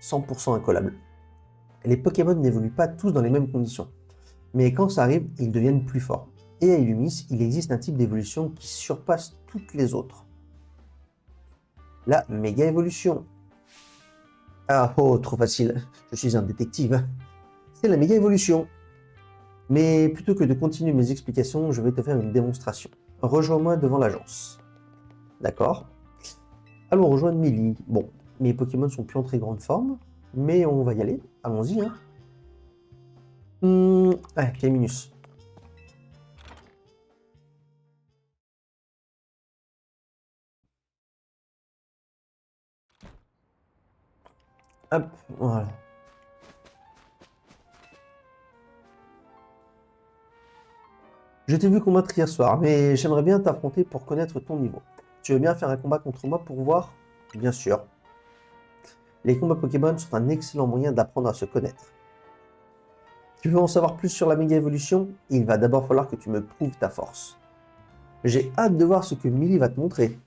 100% incollable. Les Pokémon n'évoluent pas tous dans les mêmes conditions. Mais quand ça arrive, ils deviennent plus forts. Et à Illumis, il existe un type d'évolution qui surpasse toutes les autres. La méga évolution. Ah oh, trop facile, je suis un détective. C'est la méga évolution. Mais plutôt que de continuer mes explications, je vais te faire une démonstration. Rejoins-moi devant l'agence. D'accord. Allons rejoindre Millie. Bon, mes Pokémon sont plus en très grande forme, mais on va y aller. Allons-y, hein. Caminus. Hop, voilà. Je t'ai vu combattre hier soir, mais j'aimerais bien t'affronter pour connaître ton niveau. Tu veux bien faire un combat contre moi pour voir? Bien sûr. Les combats Pokémon sont un excellent moyen d'apprendre à se connaître. Tu veux en savoir plus sur la méga évolution? Il va d'abord falloir que tu me prouves ta force. J'ai hâte de voir ce que Millie va te montrer.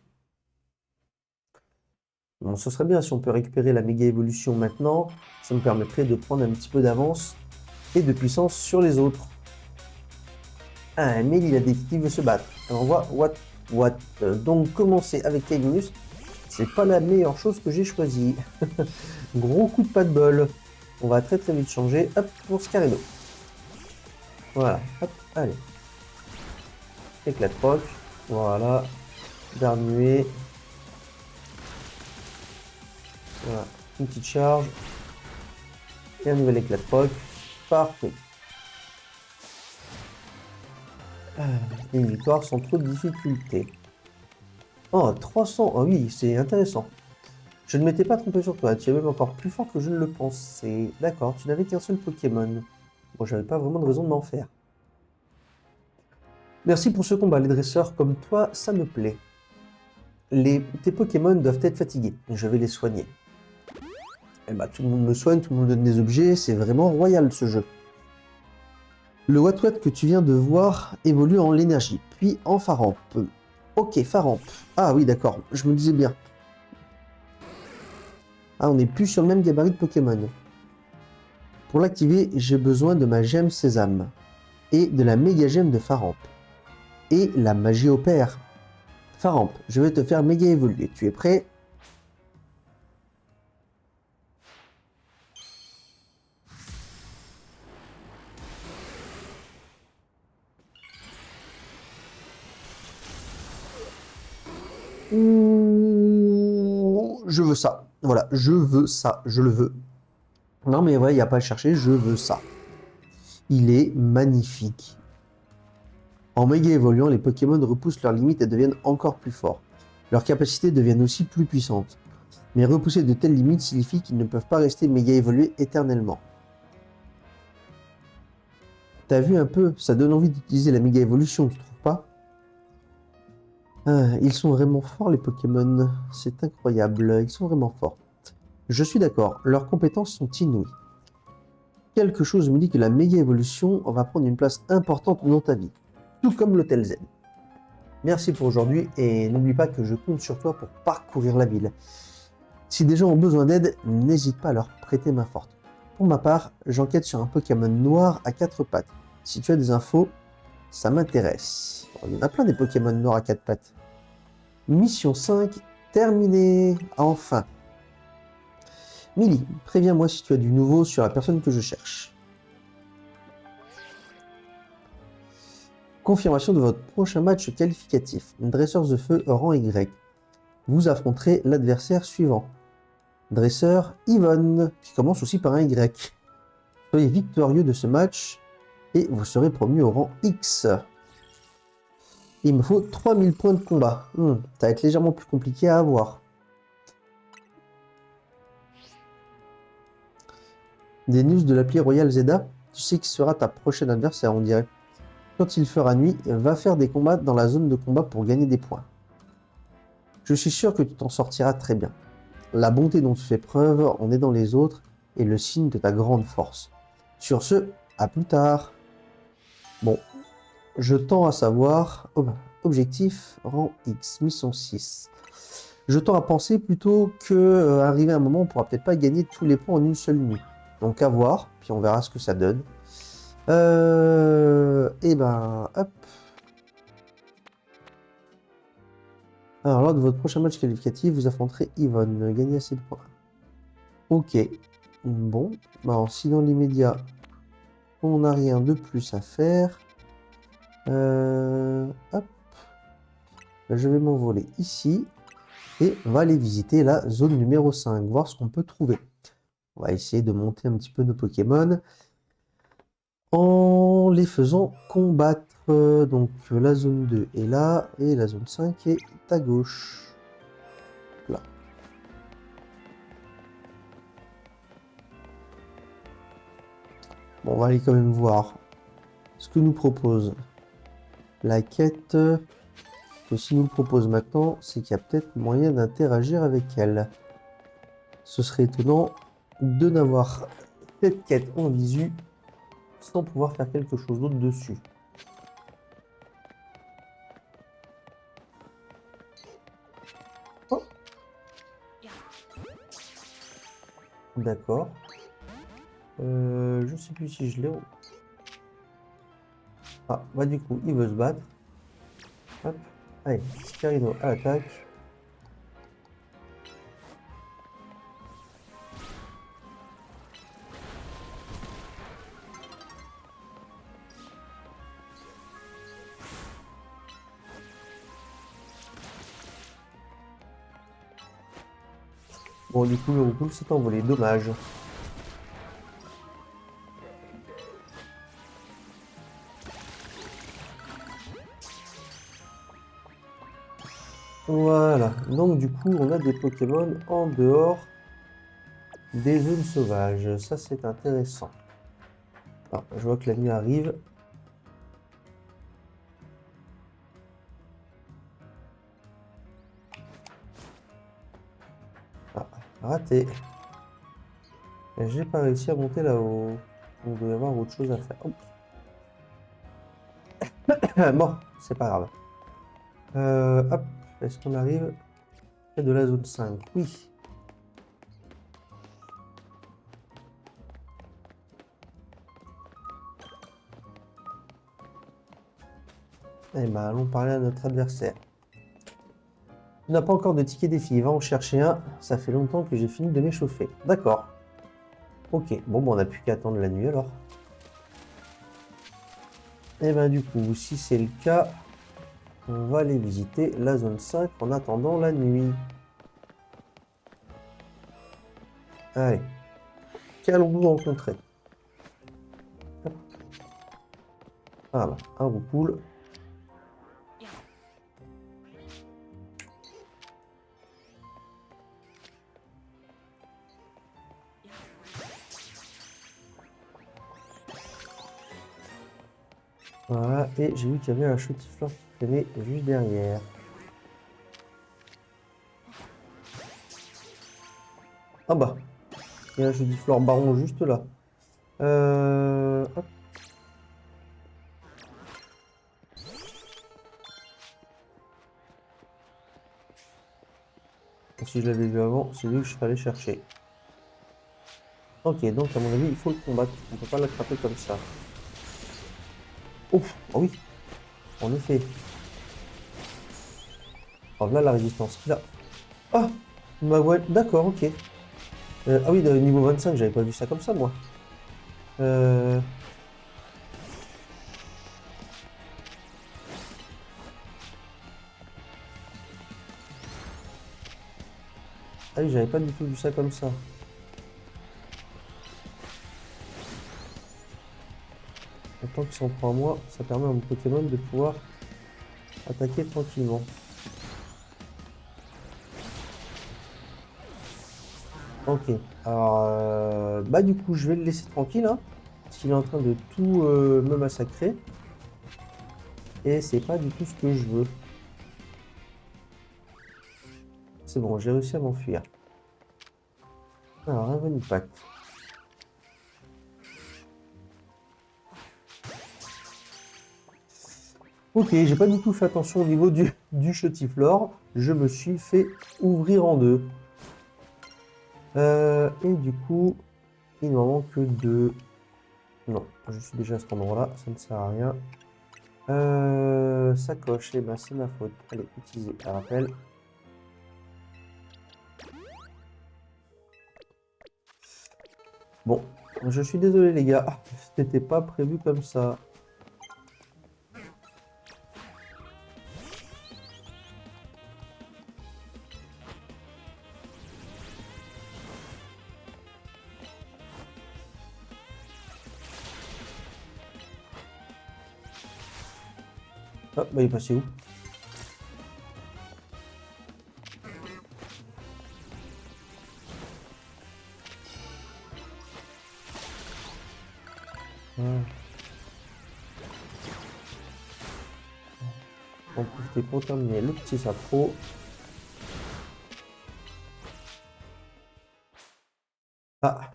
Bon, ce serait bien si on peut récupérer la méga évolution maintenant. Ça me permettrait de prendre un petit peu d'avance et de puissance sur les autres. Ah, Millie il a dit qu'il veut se battre. Alors on voit what. Donc commencer avec Caminus, c'est pas la meilleure chose que j'ai choisie. Gros coup de pas de bol. On va très vite changer. Hop, pour Scarino. Voilà, hop, allez. Éclat de proc. Voilà. Dernier. Voilà, une petite charge. Et un nouvel éclat de proc. Parfait. Une victoire sans trop de difficultés. Oh, 300. Oh oui, c'est intéressant. Je ne m'étais pas trompé sur toi. Tu es même encore plus fort que je ne le pensais. D'accord, tu n'avais qu'un seul Pokémon. Bon, j'avais pas vraiment de raison de m'en faire. Merci pour ce combat. Les dresseurs comme toi, ça me plaît. Tes Pokémon doivent être fatigués. Je vais les soigner. Eh bah, tout le monde me soigne, tout le monde donne des objets. C'est vraiment royal ce jeu. Le Watwat que tu viens de voir évolue en l'énergie, puis en Faramp. Ok, Faramp. Ah oui, d'accord, je me disais bien. Ah, on n'est plus sur le même gabarit de Pokémon. Pour l'activer, j'ai besoin de ma gemme sésame et de la méga gemme de Faramp. Et la magie opère. Faramp, je vais te faire méga évoluer. Tu es prêt? Ouh, je veux ça. Voilà, je veux ça. Je le veux. Non mais ouais, il n'y a pas à le chercher, je veux ça. Il est magnifique. En méga évoluant, les Pokémon repoussent leurs limites et deviennent encore plus forts. Leurs capacités deviennent aussi plus puissantes. Mais repousser de telles limites signifie qu'ils ne peuvent pas rester méga évolués éternellement. T'as vu un peu, ça donne envie d'utiliser la méga évolution, tu trouves pas? Ah, ils sont vraiment forts les Pokémon, c'est incroyable, ils sont vraiment forts. Je suis d'accord, leurs compétences sont inouïes. Quelque chose me dit que la méga évolution va prendre une place importante dans ta vie, tout comme l'Hôtel Z. Merci pour aujourd'hui et n'oublie pas que je compte sur toi pour parcourir la ville. Si des gens ont besoin d'aide, n'hésite pas à leur prêter main forte. Pour ma part, j'enquête sur un Pokémon noir à 4 pattes. Si tu as des infos, ça m'intéresse. Il y en a plein des Pokémon noirs à 4 pattes. Mission 5, terminée. Enfin. Millie, préviens-moi si tu as du nouveau sur la personne que je cherche. Confirmation de votre prochain match qualificatif. Dresseur de feu rang Y. Vous affronterez l'adversaire suivant. Dresseur Yvonne, qui commence aussi par un Y. Soyez victorieux de ce match et vous serez promu au rang X. Il me faut 3000 points de combat. Ça va être légèrement plus compliqué à avoir. Des news de l'appli Royal Zeda? Tu sais qui sera ta prochaine adversaire, on dirait. Quand il fera nuit, va faire des combats dans la zone de combat pour gagner des points. Je suis sûr que tu t'en sortiras très bien. La bonté dont tu fais preuve en aidant les autres est le signe de ta grande force. Sur ce, à plus tard. Bon, je tends à savoir... objectif, rang X, mission 6. Je tends à penser plutôt que arriver à un moment, on pourra peut-être pas gagner tous les points en une seule nuit. Donc à voir, puis on verra ce que ça donne. Et ben, hop. Alors, lors de votre prochain match qualificatif, vous affronterez Yvonne. Gagnez assez de points. Ok. Bon. Alors, si dans l'immédiat, on n'a rien de plus à faire, hop. Je vais m'envoler ici. Et on va aller visiter la zone numéro 5, voir ce qu'on peut trouver. On va essayer de monter un petit peu nos Pokémon en les faisant combattre. Donc la zone 2 est là et la zone 5 est à gauche. Là. Bon, on va aller quand même voir ce que nous propose la quête. Que si nous le propose maintenant, c'est qu'il y a peut-être moyen d'interagir avec elle. Ce serait étonnant de n'avoir cette quête en visu sans pouvoir faire quelque chose d'autre dessus. Oh. D'accord. Je sais plus si je l'ai. Ah, bah du coup, il veut se battre. Hop. Allez, Scarino à l'attaque. Bon, du coup, le Roucoule s'est envolé. Dommage. Voilà. Donc, du coup, on a des Pokémon en dehors des zones sauvages. Ça, c'est intéressant. Ah, je vois que la nuit arrive. Ah, raté. J'ai pas réussi à monter là-haut. Il doit y avoir autre chose à faire. Bon, c'est pas grave. Hop, est-ce qu'on arrive près de la zone 5? Oui. Eh ben, allons parler à notre adversaire. Tu n'as pas encore de ticket défi, va en chercher un. Ça fait longtemps que j'ai fini de m'échauffer. D'accord. Ok, bon, on n'a plus qu'à attendre la nuit alors. Et ben du coup, si c'est le cas, on va aller visiter la zone 5 en attendant la nuit. Allez, qu'allons-nous rencontrer? Hop. Voilà, un roucoule. Voilà, et j'ai vu qu'il y avait un Chotiflore qui traînait juste derrière. Ah bah, il y a un Chotiflore baron juste là. Hop. Si je l'avais vu avant, c'est lui que je serais allé chercher. Ok, donc à mon avis, il faut le combattre. On peut pas l'attraper comme ça. Ouf, ah oui, en effet. Alors là, la résistance qu'il a. Ah, ma voix. D'accord, ok. Ah oui, de niveau 25, j'avais pas vu ça comme ça, moi. Euh... Ah oui, j'avais pas du tout vu ça comme ça. Tant qu'il s'en prend à moi, ça permet à mon Pokémon de pouvoir attaquer tranquillement. Ok, alors bah du coup je vais le laisser tranquille, hein, parce qu'il est en train de tout me massacrer. Et c'est pas du tout ce que je veux. C'est bon, j'ai réussi à m'enfuir. Alors, un Pack. Ok, j'ai pas du tout fait attention au niveau du Chotiflore. Je me suis fait ouvrir en deux. Et du coup, il ne m'en manque que deux. Non, je suis déjà à cet endroit-là, ça ne sert à rien. Sacoche, et ben c'est ma faute. Allez, utiliser un rappel. Bon, je suis désolé les gars, c'était pas prévu comme ça. Ah, bah il est passé où? Ah. En profiter pour terminer le petit sapro. Ah,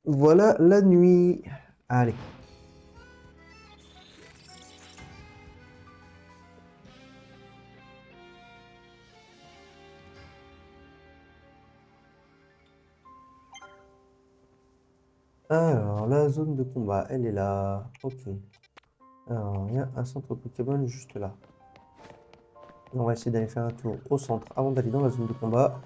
voilà la nuit. Allez. Alors, la zone de combat, elle est là. Ok. Alors, il y a un centre Pokémon juste là. On va essayer d'aller faire un tour au centre avant d'aller dans la zone de combat.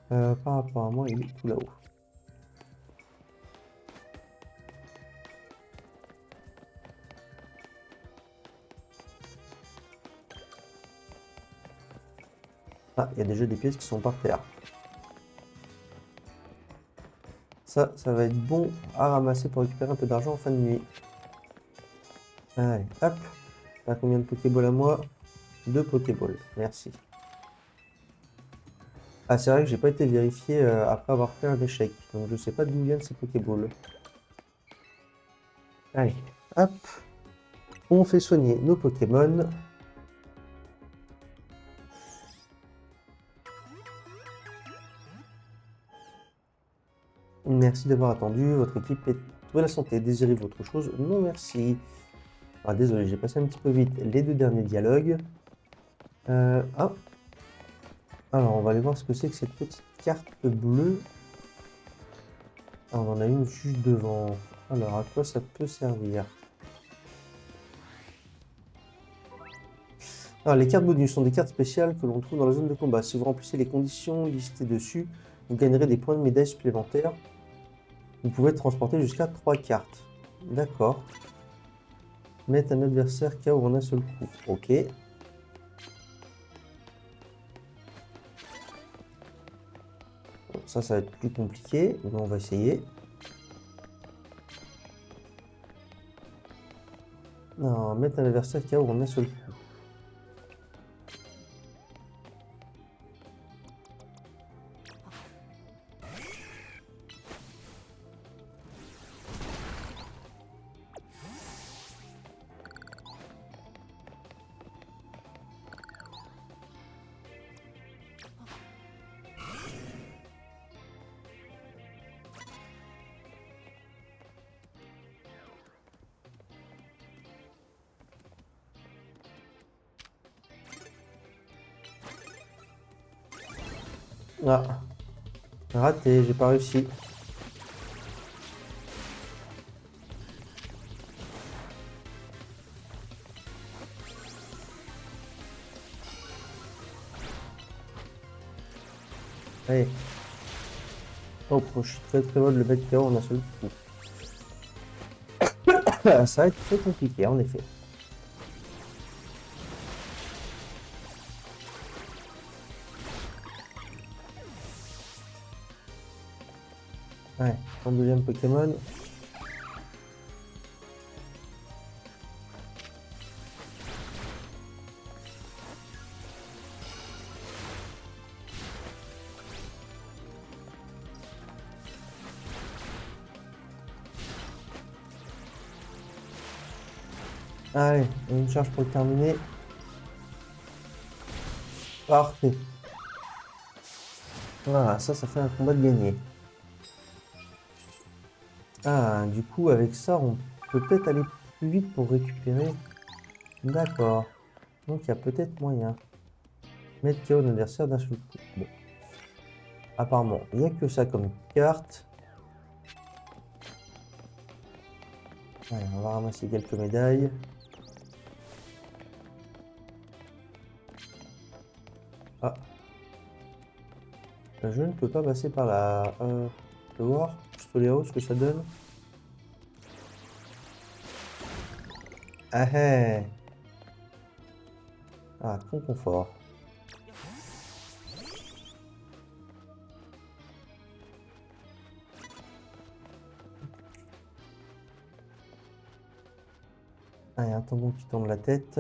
Par rapport à moi, il est tout là-haut. Ah, il y a déjà des pièces qui sont par terre. Ça va être bon à ramasser pour récupérer un peu d'argent en fin de nuit. Allez, hop. T'as combien de Pokéballs à moi? 2 Pokéballs, merci. Ah, c'est vrai que j'ai pas été vérifié après avoir fait un échec. Donc je sais pas d'où viennent ces Pokéballs. Allez, hop. On fait soigner nos Pokémon. Merci d'avoir attendu. Votre équipe est de la santé. Désirez-vous autre chose? Non, merci. Ah, désolé, j'ai passé un petit peu vite les deux derniers dialogues. Ah. Alors, on va aller voir ce que c'est que cette petite carte bleue. Ah, on en a une juste devant. Alors, à quoi ça peut servir? Alors, les cartes bonus sont des cartes spéciales que l'on trouve dans la zone de combat. Si vous remplissez les conditions listées dessus, vous gagnerez des points de médaille supplémentaires. Vous pouvez transporter jusqu'à 3 cartes. D'accord. Mettre un adversaire KO en un seul coup. Ok. Bon, ça va être plus compliqué, mais on va essayer. Non, mettre un adversaire KO en un seul coup. Ah, raté, j'ai pas réussi. Allez. Oh, je suis très très loin de le mettre KO en un seul coup. Ça va être très compliqué, en effet. Ouais, en deuxième Pokémon. Allez, une charge pour terminer. Parfait. Voilà, ça fait un combat de gagné. Ah, du coup, avec ça, on peut peut-être aller plus vite pour récupérer. D'accord. Donc, il y a peut-être moyen. Mettre KO l'adversaire d'un seul coup. Bon. Apparemment, il n'y a que ça comme carte. Allez, on va ramasser quelques médailles. Ah. Je ne peux pas passer par là. Je peux voir Pistoléo, ce que ça donne. Ah, hey. Ah, ton confort. Ah, il y a un tendon qui tourne la tête.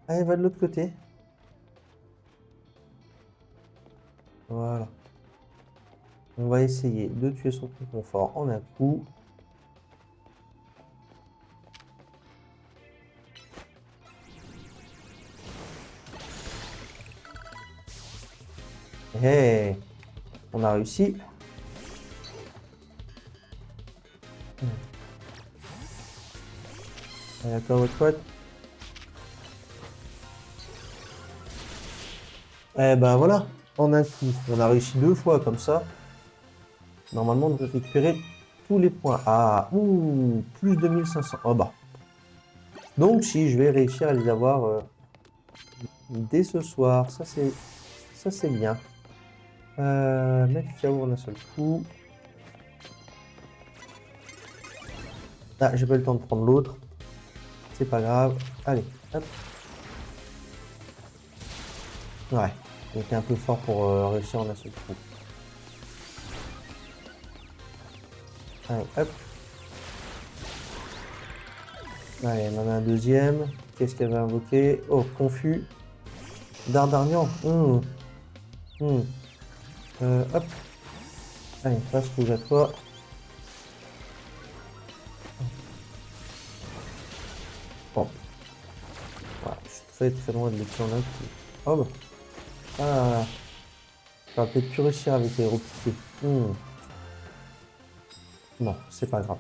Ah, il va de l'autre côté. Voilà. On va essayer de tuer son confort en un coup. Hey, on a réussi. Allez, à toi, votre pote. Eh ben voilà, en un coup. On a réussi 2 fois comme ça. Normalement, on devrait récupérer tous les points. Ah, ouh, plus de 1500. Oh bah. Donc, si je vais réussir à les avoir dès ce soir, ça c'est bien. Mettre KO en un seul coup. Ah, j'ai pas eu le temps de prendre l'autre. C'est pas grave. Allez, hop. Ouais, il était un peu fort pour réussir en un seul coup. Allez, hop. Allez, on en a un deuxième. Qu'est-ce qu'elle va invoquer? Oh, confus. Dardarnian. Hop. Allez, passe rouge à toi. Bon. Voilà, je suis très très loin de l'écran là. Oh bah. Ah. Ça va peut-être plus réussir avec les repiqués. Bon, c'est pas grave.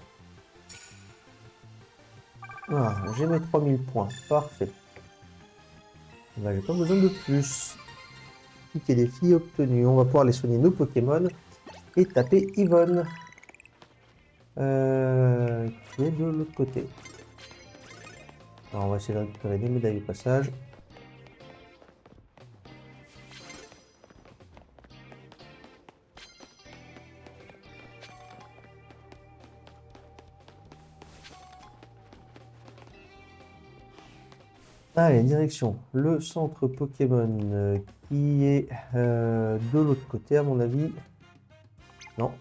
Ah, j'ai mes 3000 points. Parfait. Bah, j'ai pas besoin de plus. Piquer des filles obtenues. On va pouvoir les soigner nos Pokémon. et taper Yvonne. Qui est de l'autre côté. Alors, on va essayer de récupérer des médailles au passage. Allez, direction le centre Pokémon qui est de l'autre côté à mon avis. Non,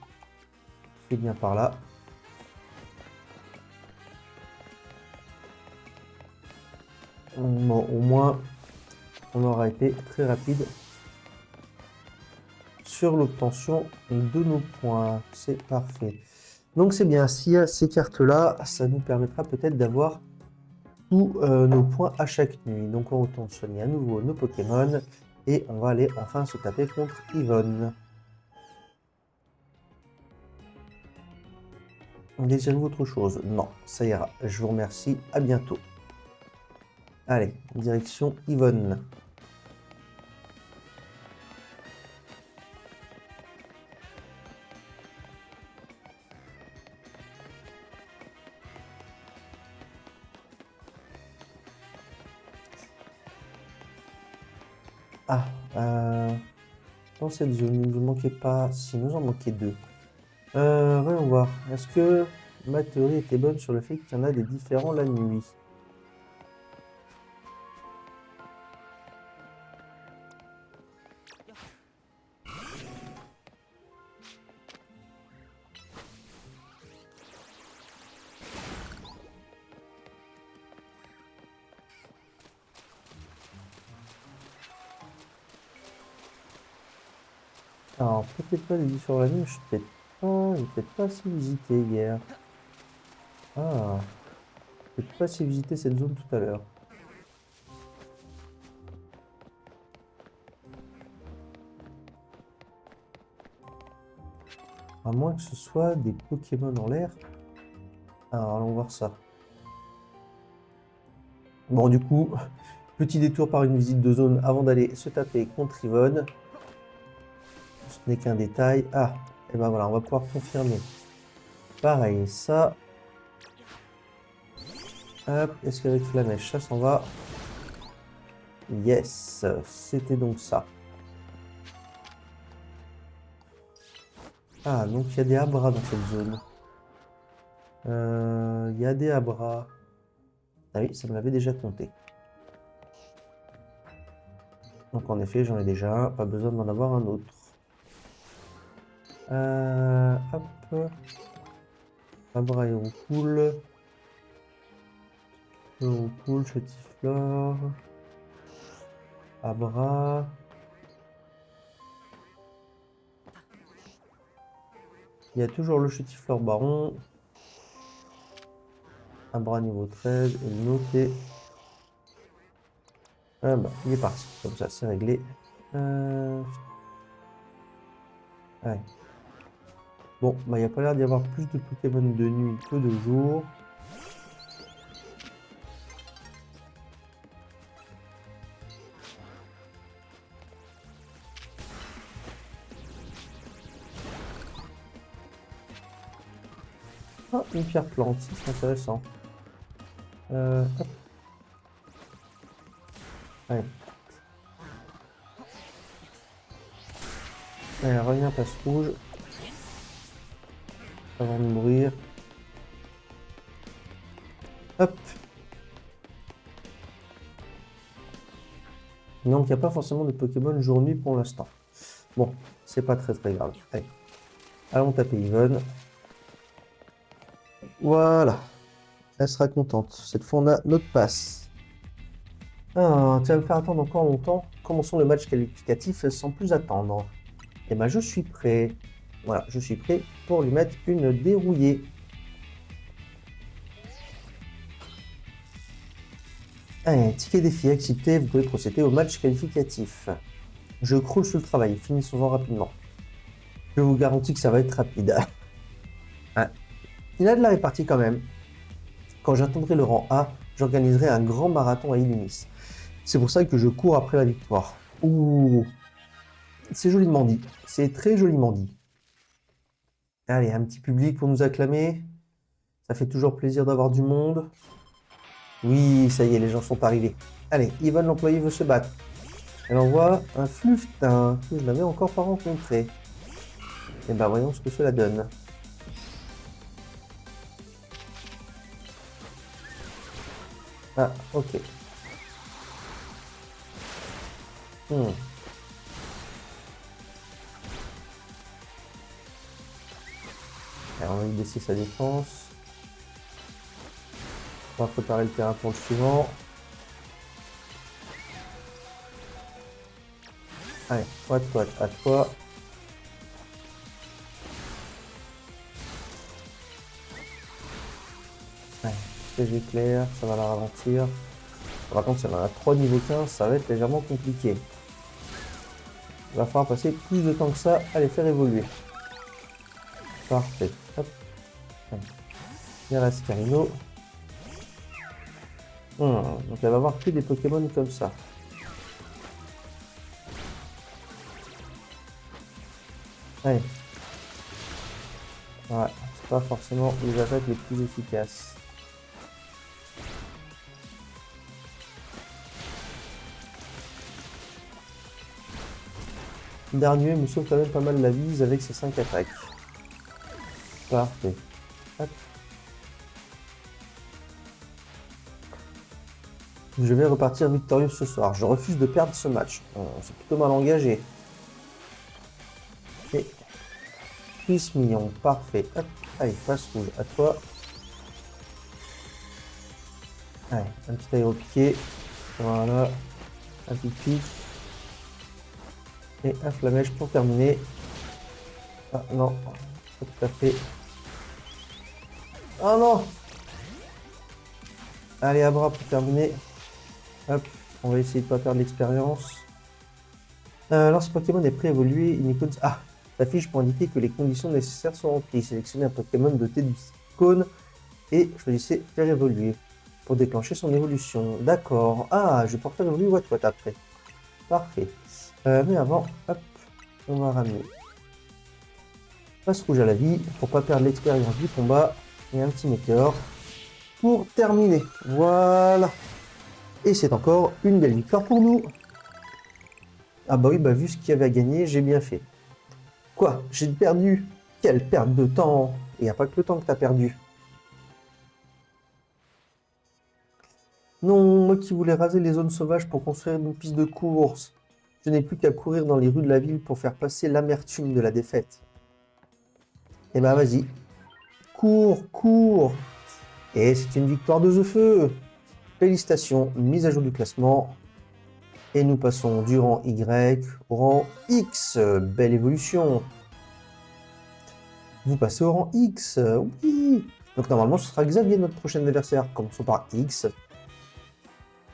c'est bien par là. Bon, au moins, on aura été très rapide sur l'obtention de nos points. C'est parfait. Donc c'est bien, s'il y a ces cartes-là, ça nous permettra peut-être d'avoir tous nos points à chaque nuit. Donc on retourne soigner à nouveau nos Pokémon et on va aller enfin se taper contre Yvonne. Désirez-vous autre chose? Non, ça ira. Je vous remercie, à bientôt. Allez, direction Yvonne. Ah, dans cette zone, il ne nous manquait pas... Si, nous en manquait deux. Voyons voir. Est-ce que ma théorie était bonne sur le fait qu'il y en a des différents la nuit? Alors, peut-être pas des différents la nuit, je suis peut-être pas assez visité hier. Ah, peut-être pas assez visité cette zone tout à l'heure. À moins que ce soit des Pokémon en l'air. Alors, allons voir ça. Bon, du coup, petit détour par une visite de zone avant d'aller se taper contre Yvonne. Ce n'est qu'un détail. Ah, et ben voilà, on va pouvoir confirmer. Pareil, ça. Hop, est-ce qu'avec Flamèche, ça s'en va? Yes, c'était donc ça. Ah, donc il y a des Abras dans cette zone. Il y a des Abras. Ah oui, ça me l'avait déjà compté. Donc en effet, j'en ai déjà un, pas besoin d'en avoir un autre. Hop. Abra Aérocool. Aérocool, Chatiflore. Abra. Il y a toujours le Chatiflore Baron. Abra niveau 13 et noté. Ah bah, il est parti. Comme ça, c'est réglé. Ouais. Bon, bah, il n'y a pas l'air d'y avoir plus de Pokémon de nuit que de jour. Ah, une pierre plante, c'est intéressant. Hop. Ouais. Allez, reviens, passe rouge. Avant de mourir. Hop. Donc, il n'y a pas forcément de Pokémon jour-nuit pour l'instant. Bon, c'est pas très grave. Allez. Allons taper Yvonne. Voilà. Elle sera contente. Cette fois, on a notre passe. Ah, tu vas me faire attendre encore longtemps. Commençons le match qualificatif sans plus attendre. Et ben, je suis prêt. Voilà, je suis prêt pour lui mettre une dérouillée. Allez, ticket défi accepté, vous pouvez procéder au match qualificatif. Je croule sur le travail, finissons-en rapidement. Je vous garantis que ça va être rapide. Hein. Il a de la répartie quand même. Quand j'atteindrai le rang A, j'organiserai un grand marathon à Illumis. C'est pour ça que je cours après la victoire. Ouh, c'est joliment dit. C'est très joliment dit. Allez, un petit public pour nous acclamer. Ça fait toujours plaisir d'avoir du monde. Oui, ça y est, les gens sont arrivés. Allez, Ivan l'employé veut se battre. Elle envoie un fluftin que je n'avais encore pas rencontré. Et ben voyons ce que cela donne. Ah, ok. Hmm. Alors, on va baisser sa défense. On va préparer le terrain pour le suivant. Allez, à toi, à toi. Allez, piège éclair, ça va la ralentir. Par contre, si on en a 3 niveau 15, ça va être légèrement compliqué. Il va falloir passer plus de temps que ça à les faire évoluer. Parfait. Hop. Allez. Il reste Carino. Donc elle va avoir que des Pokémon comme ça. Allez. Ouais, c'est pas forcément les attaques les plus efficaces. Dernier me sauve quand même pas mal la vise avec ses 5 attaques. Parfait. Hop. Je vais repartir victorieux ce soir. Je refuse de perdre ce match. C'est plutôt mal engagé. Et Chris Mignon, parfait. Hop. Allez, passe rouge à toi. Allez, un petit aéropiqué. Voilà. Un pic. Et un flamèche pour terminer. Ah non, pas tout à fait. Oh non! Allez, à bras pour terminer. Hop, on va essayer de ne pas perdre l'expérience. Lorsque Pokémon est pré-évolué, une icône s'affiche pour indiquer que les conditions nécessaires sont remplies. Sélectionnez un Pokémon doté d'une icône et choisissez faire évoluer pour déclencher son évolution. D'accord. Ah, je vais pouvoir faire évoluer Watwat après. Parfait. Mais avant, hop, on va ramener passe rouge à la vie pour pas perdre l'expérience du combat et un petit météore pour terminer. Voilà. Et c'est encore une belle victoire pour nous. Ah bah oui, bah vu ce qu'il y avait à gagner, j'ai bien fait. Quoi? J'ai perdu? Quelle perte de temps! Il n'y a pas que le temps que t'as perdu. Non, moi qui voulais raser les zones sauvages pour construire une piste de course. Je n'ai plus qu'à courir dans les rues de la ville pour faire passer l'amertume de la défaite. Eh bah vas-y. Cours, cours! Et c'est une victoire de The Feu! Félicitations, mise à jour du classement. Et nous passons du rang Y au rang X. Belle évolution. Vous passez au rang X. Oui. Donc normalement, ce sera Xavier, notre prochain adversaire. Commençons par X.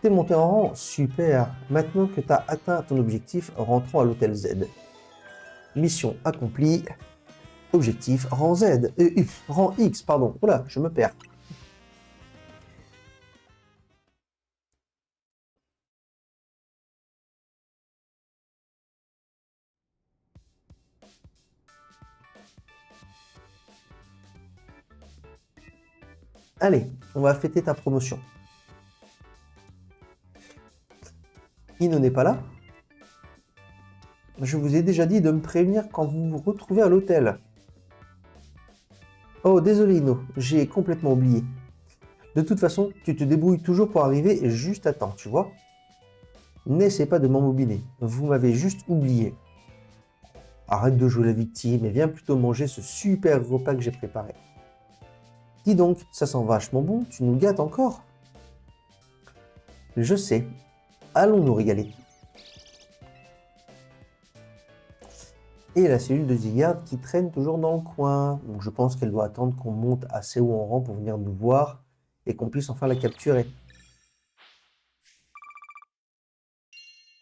T'es monté en rang. Super. Maintenant que tu as atteint ton objectif, rentrons à l'hôtel Z. Mission accomplie. Objectif, rang Z. Rang X, pardon. Oula, je me perds. Allez, on va fêter ta promotion. Ino n'est pas là. Je vous ai déjà dit de me prévenir quand vous vous retrouvez à l'hôtel. Oh, désolé Ino, j'ai complètement oublié. De toute façon, tu te débrouilles toujours pour arriver juste à temps, tu vois. N'essaie pas de m'embobiner, vous m'avez juste oublié. Arrête de jouer la victime et viens plutôt manger ce super repas que j'ai préparé. Dis donc, ça sent vachement bon, tu nous gâtes encore. Je sais, allons nous régaler. Et la cellule de Zygarde qui traîne toujours dans le coin. Donc je pense qu'elle doit attendre qu'on monte assez haut en rang pour venir nous voir et qu'on puisse enfin la capturer.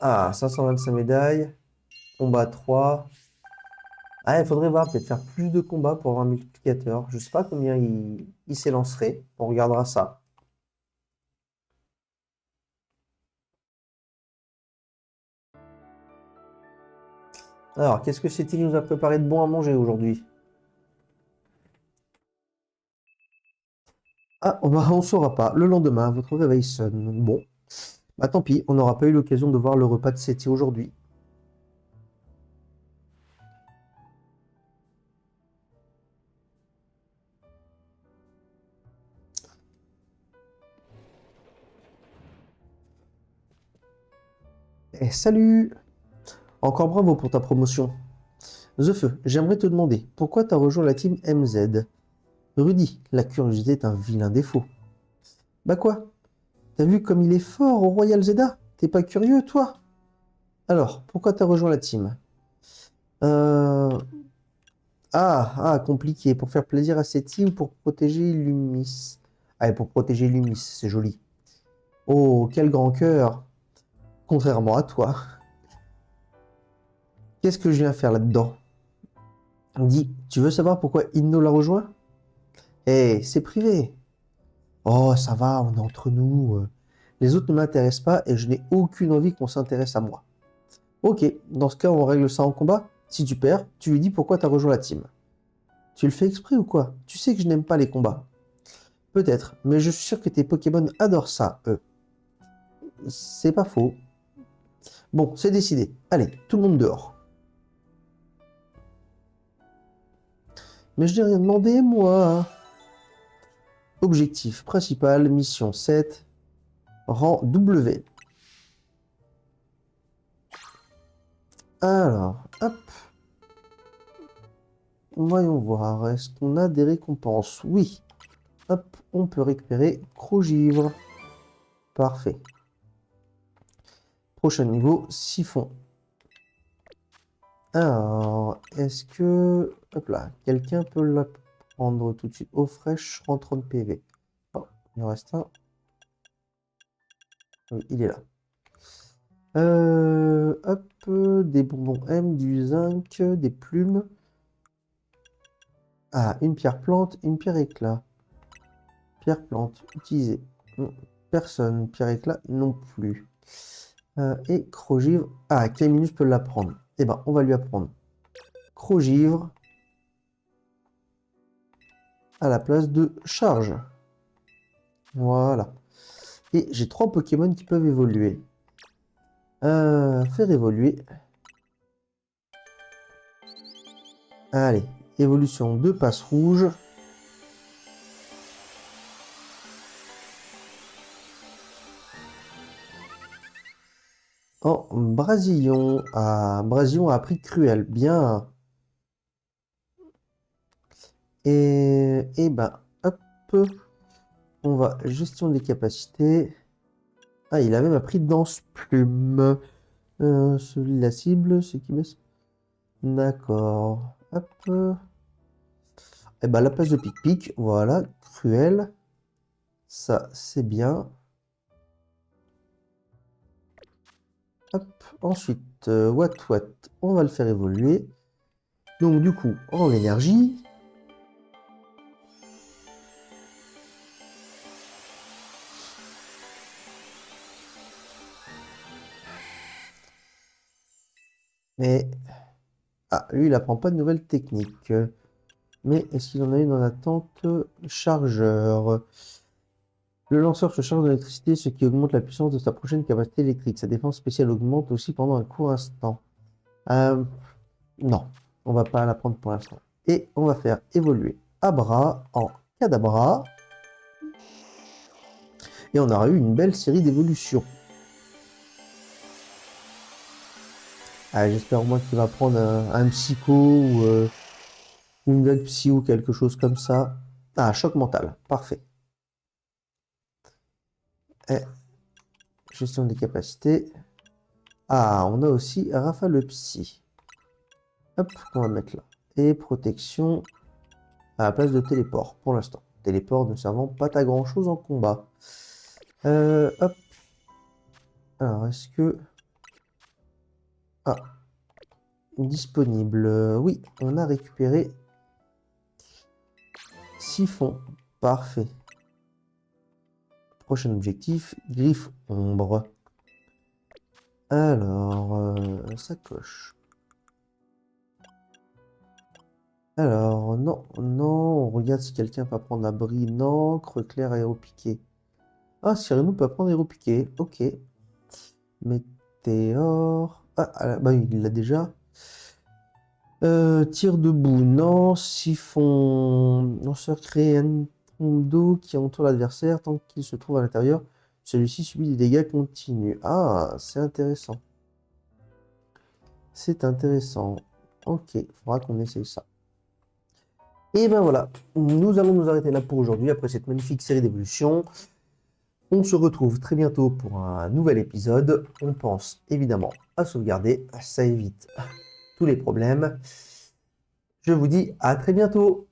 Ah, 525 médailles, combat 3. Ah, il faudrait voir, peut-être faire plus de combats pour avoir un multiplicateur. Je sais pas combien il s'élancerait. On regardera ça. Alors, qu'est-ce que c'est-il nous a préparé de bon à manger aujourd'hui? Ah, on saura pas. Le lendemain, votre réveil sonne. Bon, bah tant pis, on n'aura pas eu l'occasion de voir le repas de Séti aujourd'hui. Eh, salut! Encore bravo pour ta promotion. The Feu, j'aimerais te demander, pourquoi t'as rejoint la team MZ? Rudy, la curiosité est un vilain défaut. Bah quoi? T'as vu comme il est fort au Royal Zeda? T'es pas curieux, toi? Alors, pourquoi t'as rejoint la team? Euh... compliqué. Pour faire plaisir à Seti ou pour protéger Lumis? Ah, et pour protéger Lumis, c'est joli. Oh, quel grand cœur! Contrairement à toi. Qu'est-ce que je viens faire là-dedans? Dis, tu veux savoir pourquoi Inno l'a rejoint? Eh, c'est privé. Oh, ça va, on est entre nous. Les autres ne m'intéressent pas et je n'ai aucune envie qu'on s'intéresse à moi. Ok, dans ce cas, on règle ça en combat. Si tu perds, tu lui dis pourquoi t'as rejoint la team. Tu le fais exprès ou quoi? Tu sais que je n'aime pas les combats. Peut-être, mais je suis sûr que tes Pokémon adorent ça, eux. C'est pas faux. Bon, c'est décidé. Allez, tout le monde dehors. Mais je n'ai rien demandé, moi. Objectif principal, mission 7, rang W. Alors, hop, voyons voir. Est-ce qu'on a des récompenses? Oui. Hop, on peut récupérer Crogivre. Parfait. Prochain niveau, Siphon. Alors, est-ce que... Hop là, quelqu'un peut la prendre tout de suite. Eau fraîche, rend 30 PV. Oh, il en reste un. Oui, il est là. Hop, des bonbons M, du zinc, des plumes. Ah, une pierre plante, une pierre éclat. Pierre plante, utilisée. Personne. Pierre éclat, non plus. Et Crogivre. Ah, Caminus peut l'apprendre. Eh ben, on va lui apprendre. Crogivre à la place de charge. Voilà. Et j'ai 3 Pokémon qui peuvent évoluer. Faire évoluer. Allez, évolution de passe rouge. En Brasillon. Ah, Brasillon a appris Cruel. Bien. Et ben, hop. On va gestion des capacités. Ah, il a même appris danse plume. Celui la cible, c'est qui baisse. D'accord. Hop. Et ben, la place de pic-pic. Voilà. Cruel. Ça, c'est bien. Hop. Ensuite, What What. On va le faire évoluer. Donc, du coup, en énergie. Mais. Ah, lui, il apprend pas de nouvelles techniques. Mais est-ce qu'il en a une en attente? Chargeur. Le lanceur se charge d'électricité, ce qui augmente la puissance de sa prochaine capacité électrique. Sa défense spéciale augmente aussi pendant un court instant. Euh, non, on va pas la prendre pour l'instant. Et on va faire évoluer Abra en Kadabra. Et on aura eu une belle série d'évolutions. Ah, j'espère au moins qu'il va prendre un psycho ou une vague psy ou quelque chose comme ça. Ah, choc mental. Parfait. Et gestion des capacités. Ah, on a aussi Rafa le psy. Hop, on va mettre là. Et protection à la place de téléport pour l'instant. Téléport ne servant pas à grand chose en combat. Hop. Alors, est-ce que... Ah, disponible. Oui, on a récupéré Siphon. Parfait. Prochain objectif, griffe ombre. Alors, sacoche. Alors, non, non, regarde si quelqu'un peut prendre abri. Non, creux clair, aéropiqué. Ah, Cyrano peut prendre aéropiqué. Ok. Météore. Bah oui, il l'a déjà. Tir debout, non. Siphon. Lanceur crée un trompe d'eau qui entoure l'adversaire tant qu'il se trouve à l'intérieur. Celui-ci subit des dégâts continus. Ah, c'est intéressant. C'est intéressant. Ok, il faudra qu'on essaye ça. Et ben voilà, nous allons nous arrêter là pour aujourd'hui après cette magnifique série d'évolutions. On se retrouve très bientôt pour un nouvel épisode. On pense évidemment à sauvegarder, ça évite tous les problèmes. Je vous dis à très bientôt.